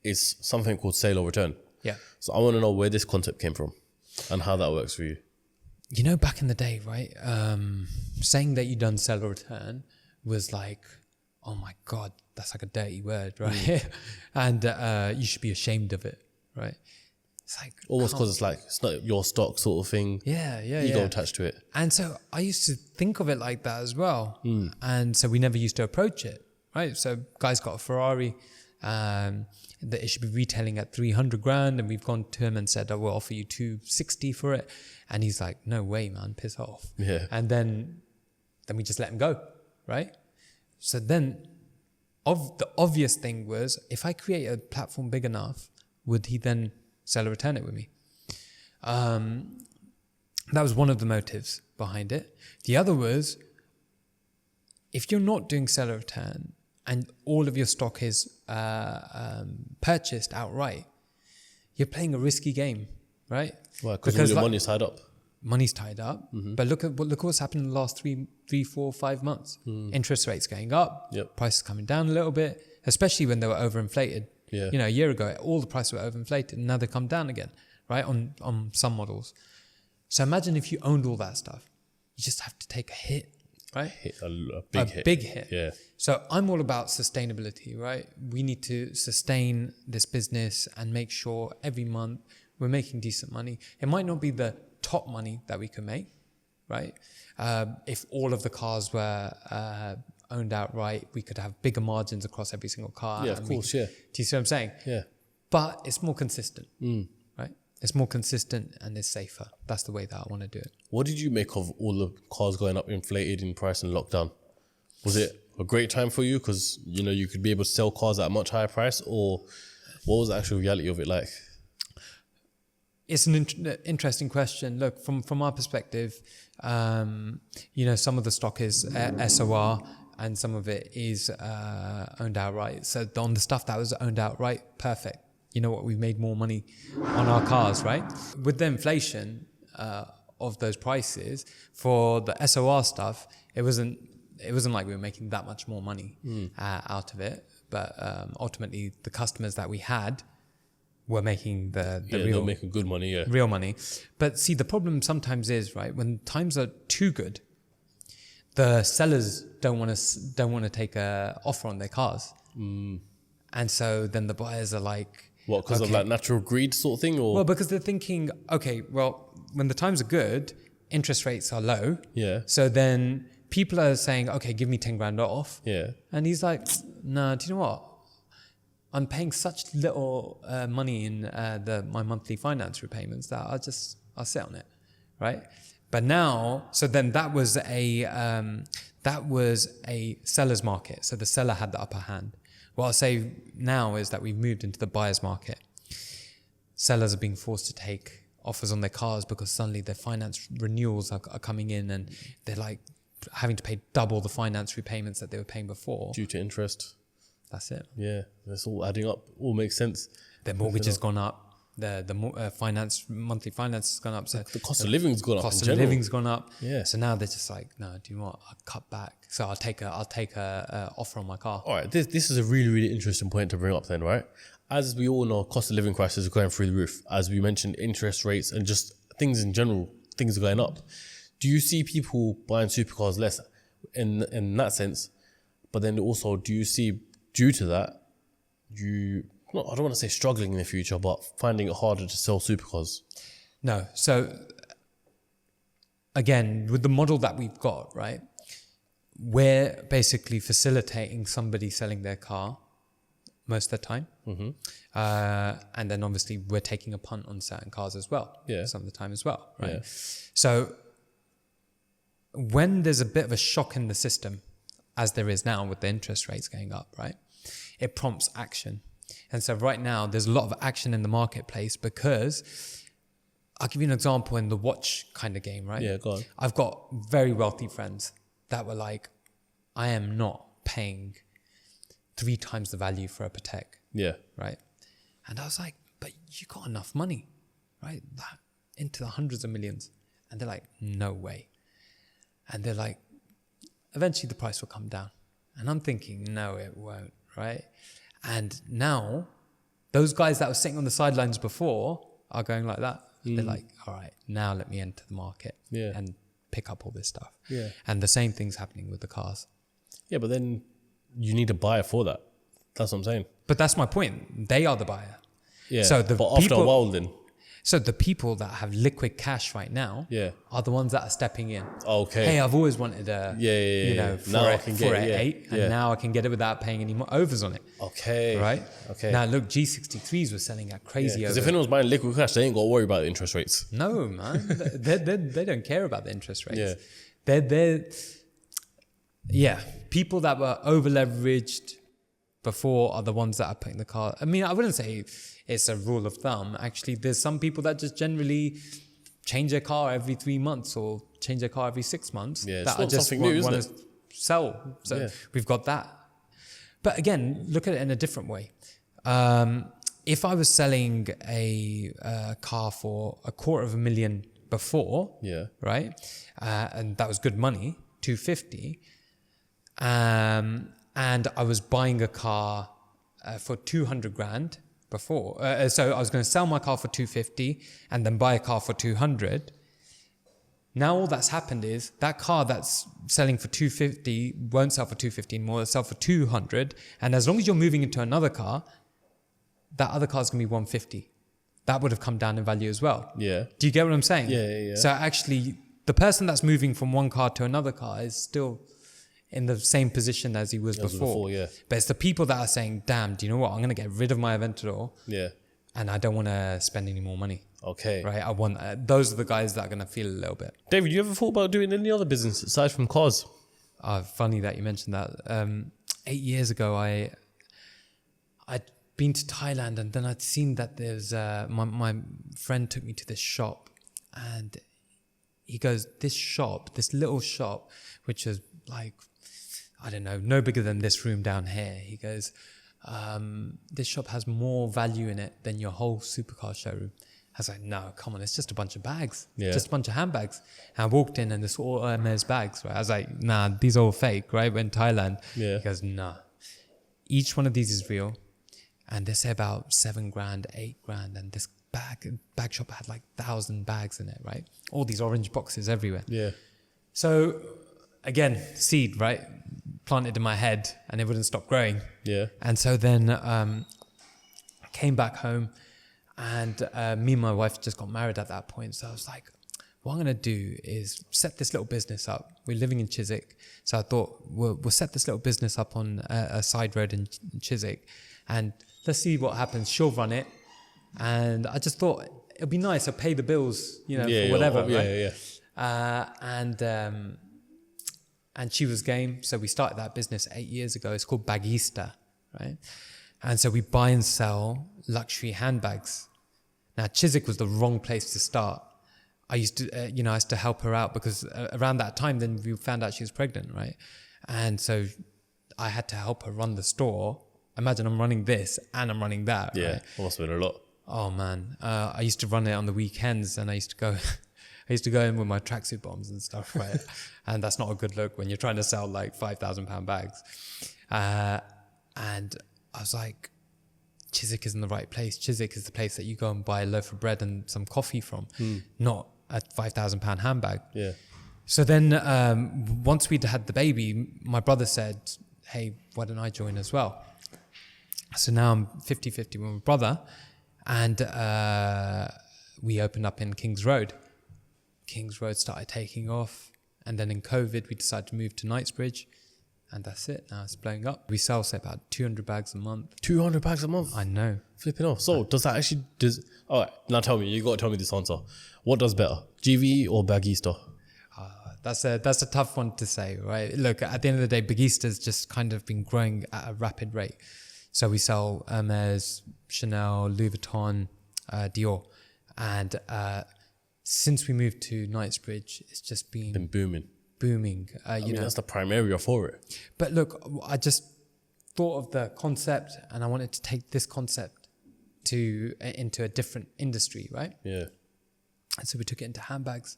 is something called sale or return. Yeah. So I want to know where this concept came from and how that works for you. You know, back in the day, right, saying that you done sell or return was like, oh my God, that's like a dirty word, right? And you should be ashamed of it, right? It's like almost because it's not your stock sort of thing. Yeah. Ego attached to it. And so I used to think of it like that as well. And so we never used to approach it, right? So guys got a Ferrari, that it should be retailing at 300 grand, and we've gone to him and said, we'll offer you 260 for it. And he's like, no way, man, piss off. Yeah. And then we just let him go, right? So then the obvious thing was, if I create a platform big enough, would he then sell or return it with me? That was one of the motives behind it. The other was, if you're not doing sell or return and all of your stock is purchased outright, you're playing a risky game, right? Why? Because all your money's tied up. Money's tied up. But look what's happened in the last 3, 4, 5 months. Interest rates going up, prices coming down a little bit, especially when they were overinflated. Yeah. You know, a year ago, all the prices were overinflated, and now they come down again, right? On some models. So imagine if you owned all that stuff. You just have to take a hit, right? A big hit. Yeah. So I'm all about sustainability, right? We need to sustain this business and make sure every month we're making decent money. It might not be the top money that we can make, right? If all of the cars were owned outright, we could have bigger margins across every single car. Yeah, of course, Do you see what I'm saying? Yeah. But it's more consistent, right? It's more consistent and it's safer. That's the way that I want to do it. What did you make of all the cars going up inflated in price and lockdown? Was it a great time for you because, you know, you could be able to sell cars at a much higher price, or what was the actual reality of it like? It's an interesting question. Look, from our perspective, you know, some of the stock is SOR and some of it is owned outright. So on the stuff that was owned outright, perfect. You know what? We've made more money on our cars, right? With the inflation, of those prices. For the SOR stuff, it wasn't like we were making that much more money out of it. But ultimately, the customers that we had were making the real, they were making good money, real money. But see, the problem sometimes is, right, when times are too good, the sellers don't want to take a offer on their cars, and so then the buyers are like, what, because of like natural greed sort of thing, or well, because they're thinking, okay, well, when the times are good, interest rates are low, so then people are saying, okay, give me 10 grand off, and he's like, no, do you know what? I'm paying such little money in my monthly finance repayments that I'll sit on it, right? But now, so then that was a seller's market. So the seller had the upper hand. What I'll say now is that we've moved into the buyer's market. Sellers are being forced to take offers on their cars because suddenly their finance renewals are coming in, and they're like having to pay double the finance repayments that they were paying before. Due to interest. That's it. Yeah, that's all adding up. All makes sense. Their mortgage has gone up. The monthly finance has gone up. So the cost of living's gone up. Cost of living's gone up. Yeah. So now they're just like, no, do you know what? I'll cut back. So I'll take a offer on my car. All right, this is a really, really interesting point to bring up then, right? As we all know, cost of living crisis is going through the roof. As we mentioned, interest rates and just things in general, things are going up. Do you see people buying supercars less in that sense? But then also, do you see, due to that, I don't want to say struggling in the future, but finding it harder to sell supercars? No. So again, with the model that we've got, right, we're basically facilitating somebody selling their car most of the time. And then obviously we're taking a punt on certain cars as well. Some of the time as well, right? So when there's a bit of a shock in the system, as there is now with the interest rates going up, right, it prompts action. And so right now there's a lot of action in the marketplace because I'll give you an example in the watch kind of game, right? Yeah, go on. I've got very wealthy friends that were like, I am not paying 3 times the value for a Patek. Right. And I was like, but you got enough money, right? That into the hundreds of millions. And they're like, no way. And they're like, eventually the price will come down. And I'm thinking, no, it won't, right? And now those guys that were sitting on the sidelines before are going like that. They're like, all right, now let me enter the market and pick up all this stuff. And the same thing's happening with the cars. Yeah, but then you need a buyer for that. That's what I'm saying. But that's my point. They are the buyer. Yeah. So but after a while then. So the people that have liquid cash right now are the ones that are stepping in. Okay. Hey, I've always wanted a, now I can get it, 8, and now I can get it without paying any more overs on it. Okay. Right? Okay. Now look, G63s were selling at crazy overs. Because if anyone's buying liquid cash, they ain't got to worry about the interest rates. No, man. they don't care about the interest rates. Yeah. People that were over leveraged before are the ones that are putting the car. I mean, I wouldn't say it's a rule of thumb. Actually, there's some people that just generally change their car every 3 months or change their car every 6 months. Yeah, that it's not something new, isn't to sell. So we've got that. But again, look at it in a different way. If I was selling a car for $250,000 before, right, and that was good money, 250, and I was buying a car for 200 grand before. So I was going to sell my car for 250 and then buy a car for 200. Now all that's happened is that car that's selling for 250 won't sell for 250 anymore, it'll sell for 200. And as long as you're moving into another car, that other car's going to be 150. That would have come down in value as well. Yeah. Do you get what I'm saying? Yeah. So actually, the person that's moving from one car to another car is still in the same position as he was before. But it's the people that are saying, damn, do you know what? I'm going to get rid of my Aventador. And I don't want to spend any more money. Okay. Right? I want, those are the guys that are going to feel a little bit. David, you ever thought about doing any other business aside from cars? Funny that you mentioned that. 8 years ago, I'd been to Thailand and then I'd seen that there's, my friend took me to this shop and he goes, this little shop, which is like, I don't know, no bigger than this room down here. He goes, this shop has more value in it than your whole supercar showroom. I was like, no, come on, it's just a bunch of bags. Yeah. Just a bunch of handbags. And I walked in and it's all Hermes bags, right? I was like, nah, these are all fake, right? We're in Thailand. Yeah. He goes, nah. Each one of these is real. And they say about 7 grand, 8 grand. And this bag shop had like 1,000 bags in it, right? All these orange boxes everywhere. Yeah. So again, seed, right? Planted in my head and it wouldn't stop growing. Yeah. And so then came back home and me and my wife just got married at that point. So I was like, what I'm going to do is set this little business up. We're living in Chiswick. So I thought we'll set this little business up on a side road in Chiswick and let's see what happens. She'll run it. And I just thought it'd be nice. I'll pay the bills, for whatever. Yeah, right? And she was game. So we started that business 8 years ago. It's called Bagista, right? And so we buy and sell luxury handbags. Now, Chiswick was the wrong place to start. I used to help her out because around that time, then we found out she was pregnant, right? And so I had to help her run the store. Imagine I'm running this and I'm running that. Yeah, right? it must have been a lot. Oh man, I used to run it on the weekends, and I used to go in with my tracksuit bombs and stuff, right? And that's not a good look when you're trying to sell like £5,000 bags. And I was like, Chiswick isn't the right place. Chiswick is the place that you go and buy a loaf of bread and some coffee from, not a £5,000 handbag. Yeah. So then once we'd had the baby, my brother said, hey, why don't I join as well? So now I'm 50-50 with my brother. And we opened up in Kings Road. Kings Road started taking off. And then in COVID, we decided to move to Knightsbridge. And that's it. Now it's blowing up. We sell, say, about 200 bags a month. 200 bags a month? I know. Flipping off. So does that actually... All right, now tell me. You got to tell me this answer. What does better? GVE or Bagista? That's a tough one to say, right? Look, at the end of the day, Bagista's just kind of been growing at a rapid rate. So we sell Hermes, Chanel, Louis Vuitton, Dior. And since we moved to Knightsbridge, it's just been booming. I mean, that's the prime area for it. But look, I just thought of the concept and I wanted to take this concept into a different industry, right? Yeah. And so we took it into handbags.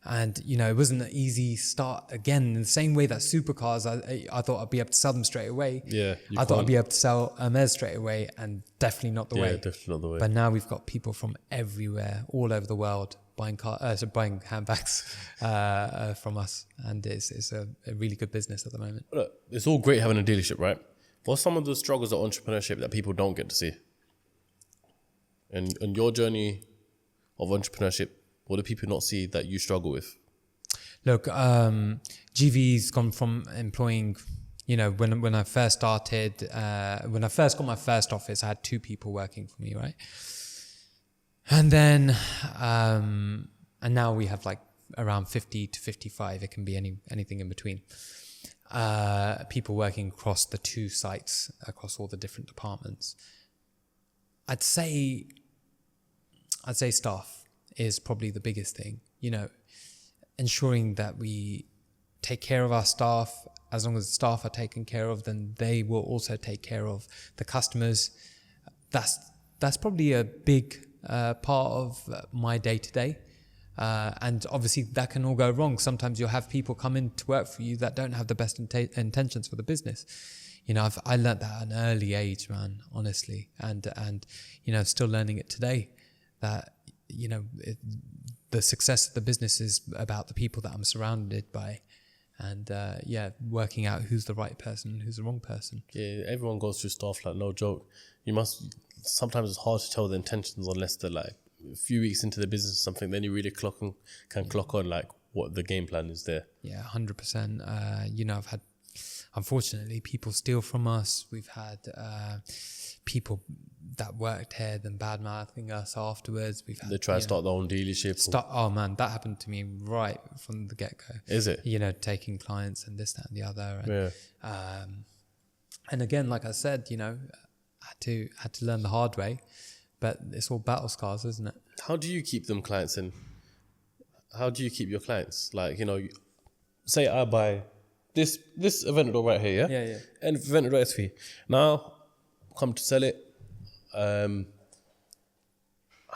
And, it wasn't an easy start. Again, in the same way that supercars, I thought I'd be able to sell them straight away. Yeah. I thought I'd be able to sell Hermes straight away, and definitely not the way. Yeah, definitely not the way. But now we've got people from everywhere, all over the world, buying handbags from us. And it's a really good business at the moment. Look, it's all great having a dealership, right? What's some of the struggles of entrepreneurship that people don't get to see? And your journey of entrepreneurship, what do people not see that you struggle with? Look, GVE's gone from employing, when I first started, when I first got my first office, I had 2 people working for me, right? And then, and now we have like around 50 to 55. It can be anything in between. People working across the 2 sites, across all the different departments. I'd say staff is probably the biggest thing, ensuring that we take care of our staff. As long as the staff are taken care of, then they will also take care of the customers. That's probably a big part of my day-to-day. And obviously that can all go wrong. Sometimes you'll have people come in to work for you that don't have the best intentions for the business. I learned that at an early age, man, honestly. And still learning it today, that the success of the business is about the people that I'm surrounded by, and working out who's the right person and who's the wrong person. Yeah, everyone goes through stuff, like, no joke. Sometimes it's hard to tell the intentions unless they're like a few weeks into the business or something, then you really can clock on like what the game plan is there. Yeah, 100%. I've had, unfortunately, people steal from us. We've had people that worked here then bad-mouthing us afterwards. They try to start their own dealership. Oh man, that happened to me right from the get-go. Is it? Taking clients and this, that, and the other. And, yeah. And again, like I said, had to learn the hard way. But it's all battle scars, isn't it? How do you keep them clients in? How do you keep your clients? Like, say I buy this Aventador right here, yeah? Yeah. And Aventador SV. Now, come to sell it.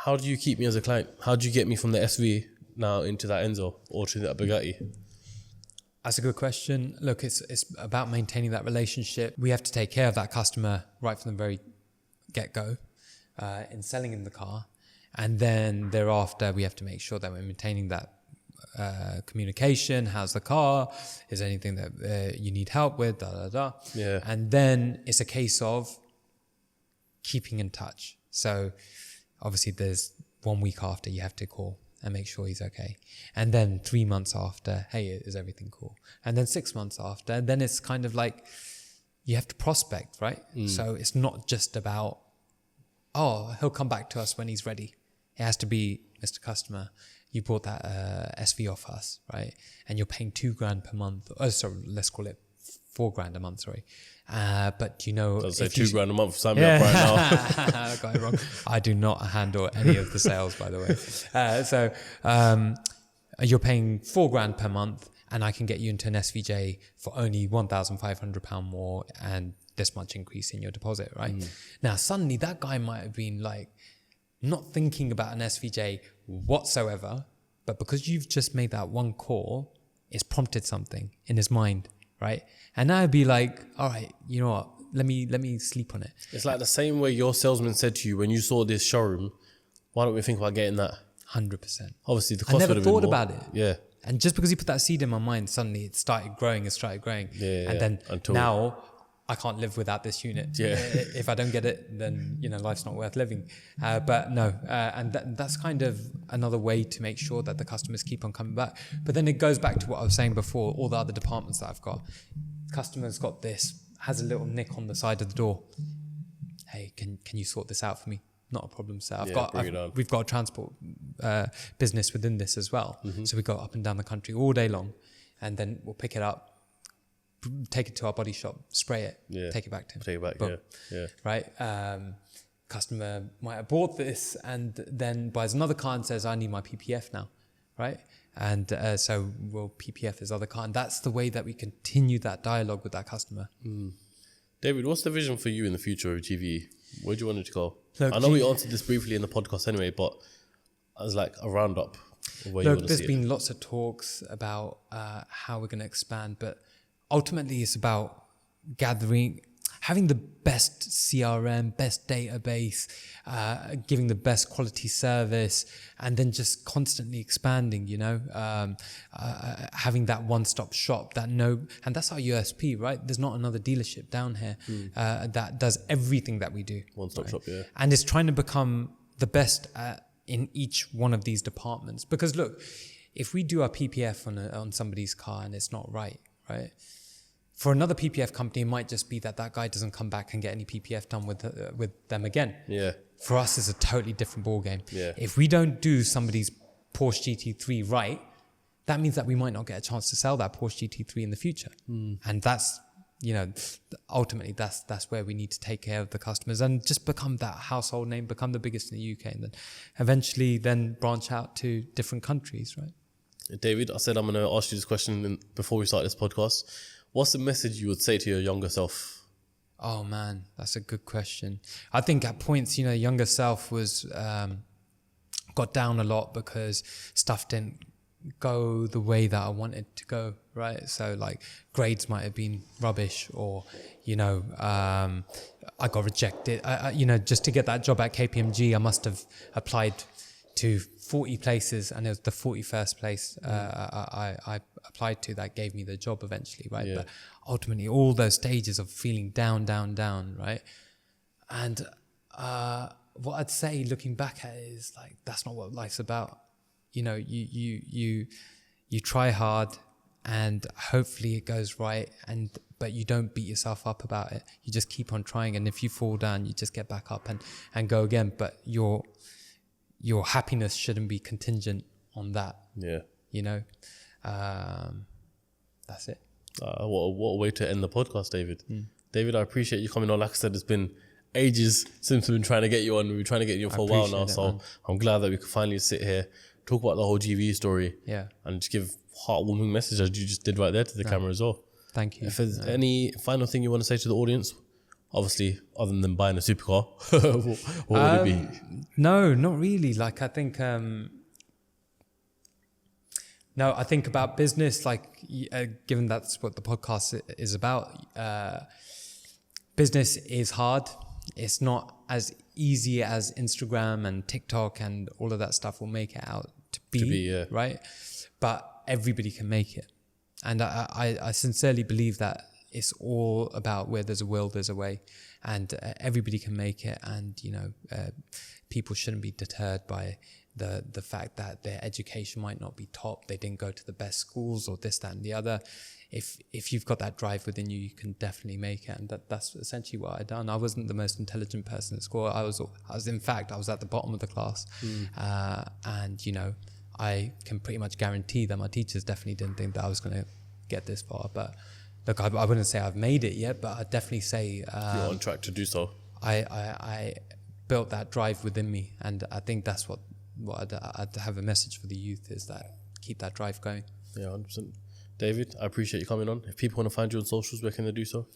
how do you keep me as a client? How do you get me from the SV now into that Enzo or to that Bugatti? That's a good question. Look, it's about maintaining that relationship. We have to take care of that customer right from the very get-go in selling in the car. And then thereafter, we have to make sure that we're maintaining that communication. How's the car? Is there anything that you need help with? Yeah. And then it's a case of keeping in touch. So obviously there's 1 week after you have to call and make sure he's okay. And then 3 months after, hey, is everything cool? And then 6 months after, then it's kind of like you have to prospect, right? So it's not just about, oh, he'll come back to us when he's ready. It has to be, Mr. Customer, you bought that SV off us, right? And you're paying $2,000 per month. Oh, sorry, let's call it $4,000 a month, sorry. But you know, I'll say $2,000 a month. Sign me up right now. I got it wrong. I do not handle any of the sales, by the way. So you're paying $4,000 per month, and I can get you into an SVJ for only £1,500 more, and this much increase in your deposit, right? Now, suddenly that guy might have been like not thinking about an SVJ whatsoever, but because you've just made that one call, it's prompted something in his mind, right? And now I'd be like, all right, you know what? Let me sleep on it. It's like the same way your salesman said to you when you saw this showroom, why don't we think about getting that? 100%. Obviously, the cost I never would have been thought more. about it. Yeah. And just because he put that seed in my mind, suddenly it started growing. Yeah, and then until now I can't live without this unit. Yeah. If I don't get it, then, you know, life's not worth living. But no, and that's kind of another way to make sure that the customers keep on coming back. But then it goes back to what I was saying before, all the other departments that I've got. Customers got this, has a little nick on the side of the door. Hey, can you sort this out for me? Not a problem, sir. We've got a transport business within this as well. So we go up and down the country all day long, and then we'll pick it up, take it to our body shop, spray it, take it back to him. Take it back, Boom. yeah. Right? Customer might have bought this and then buys another car and says, I need my PPF now, right? And so we'll PPF his other car. And that's the way that we continue that dialogue with that customer. David, what's the vision for you in the future of GVE? Where do you want it to go? Look, I know we answered this briefly in the podcast anyway, but as like a roundup of where you want to see it. There's been lots of talks about how we're going to expand, but ultimately it's about having the best CRM, best database, giving the best quality service, and then just constantly expanding, you know, having that one-stop shop and that's our USP, right? There's not another dealership down here that does everything that we do. One-stop shop, yeah. And it's trying to become the best in each one of these departments. Because look, if we do our PPF on somebody's car and it's not right? For another PPF company, it might just be that guy doesn't come back and get any PPF done with them again. Yeah. For us, it's a totally different ballgame. Yeah. If we don't do somebody's Porsche GT3 right, that means that we might not get a chance to sell that Porsche GT3 in the future. And that's, you know, ultimately that's where we need to take care of the customers and just become that household name, become the biggest in the UK, and then eventually then branch out to different countries, right? David, I said I'm going to ask you this question before we start this podcast. What's the message you would say to your younger self? Oh man, that's a good question. I think at points, you know, younger self was got down a lot because stuff didn't go the way that I wanted to go, right? So like grades might have been rubbish, or, you know, I got rejected. You know, just to get that job at KPMG, I must have applied to 40 places, and it was the 41st place I applied to that gave me the job eventually, right? Yeah. But ultimately, all those stages of feeling down, right? And what I'd say, looking back at it, is like, that's not what life's about. You know, you try hard, and hopefully it goes right, but you don't beat yourself up about it. You just keep on trying, and if you fall down, you just get back up and go again. But your happiness shouldn't be contingent on that. Yeah. You know, that's it. What a way to end the podcast, David. David, I appreciate you coming on. Like I said, it's been ages since we've been trying to get you on. We've been trying to get you on for a while now. So I'm glad that we could finally sit here, talk about the whole GVE story. Yeah. And just give heartwarming message as you just did right there to the camera as well. Thank you. If there's any final thing you want to say to the audience Obviously, other than buying a supercar, what would it be? No, not really. Like, I think, I think about business, like, given that's what the podcast is about, business is hard. It's not as easy as Instagram and TikTok and all of that stuff will make it out to be, right? But everybody can make it. And I sincerely believe that it's all about where there's a will, there's a way, and everybody can make it. And, people shouldn't be deterred by the fact that their education might not be top. They didn't go to the best schools or this, that, and the other. If you've got that drive within you, you can definitely make it. And that's essentially what I done. I wasn't the most intelligent person at school. I was at the bottom of the class. And, I can pretty much guarantee that my teachers definitely didn't think that I was going to get this far. But look, I wouldn't say I've made it yet, but I'd definitely say you're on track to do so. I built that drive within me, and I think that's what I'd have a message for the youth, is that keep that drive going. Yeah, 100%. David, I appreciate you coming on. If people want to find you on socials, where can they do so?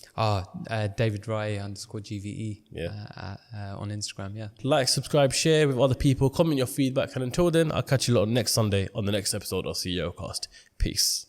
David Rai _GVE on Instagram. Yeah. Like, subscribe, share with other people, comment your feedback, and until then, I'll catch you lot next Sunday on the next episode of CEOCAST. Peace.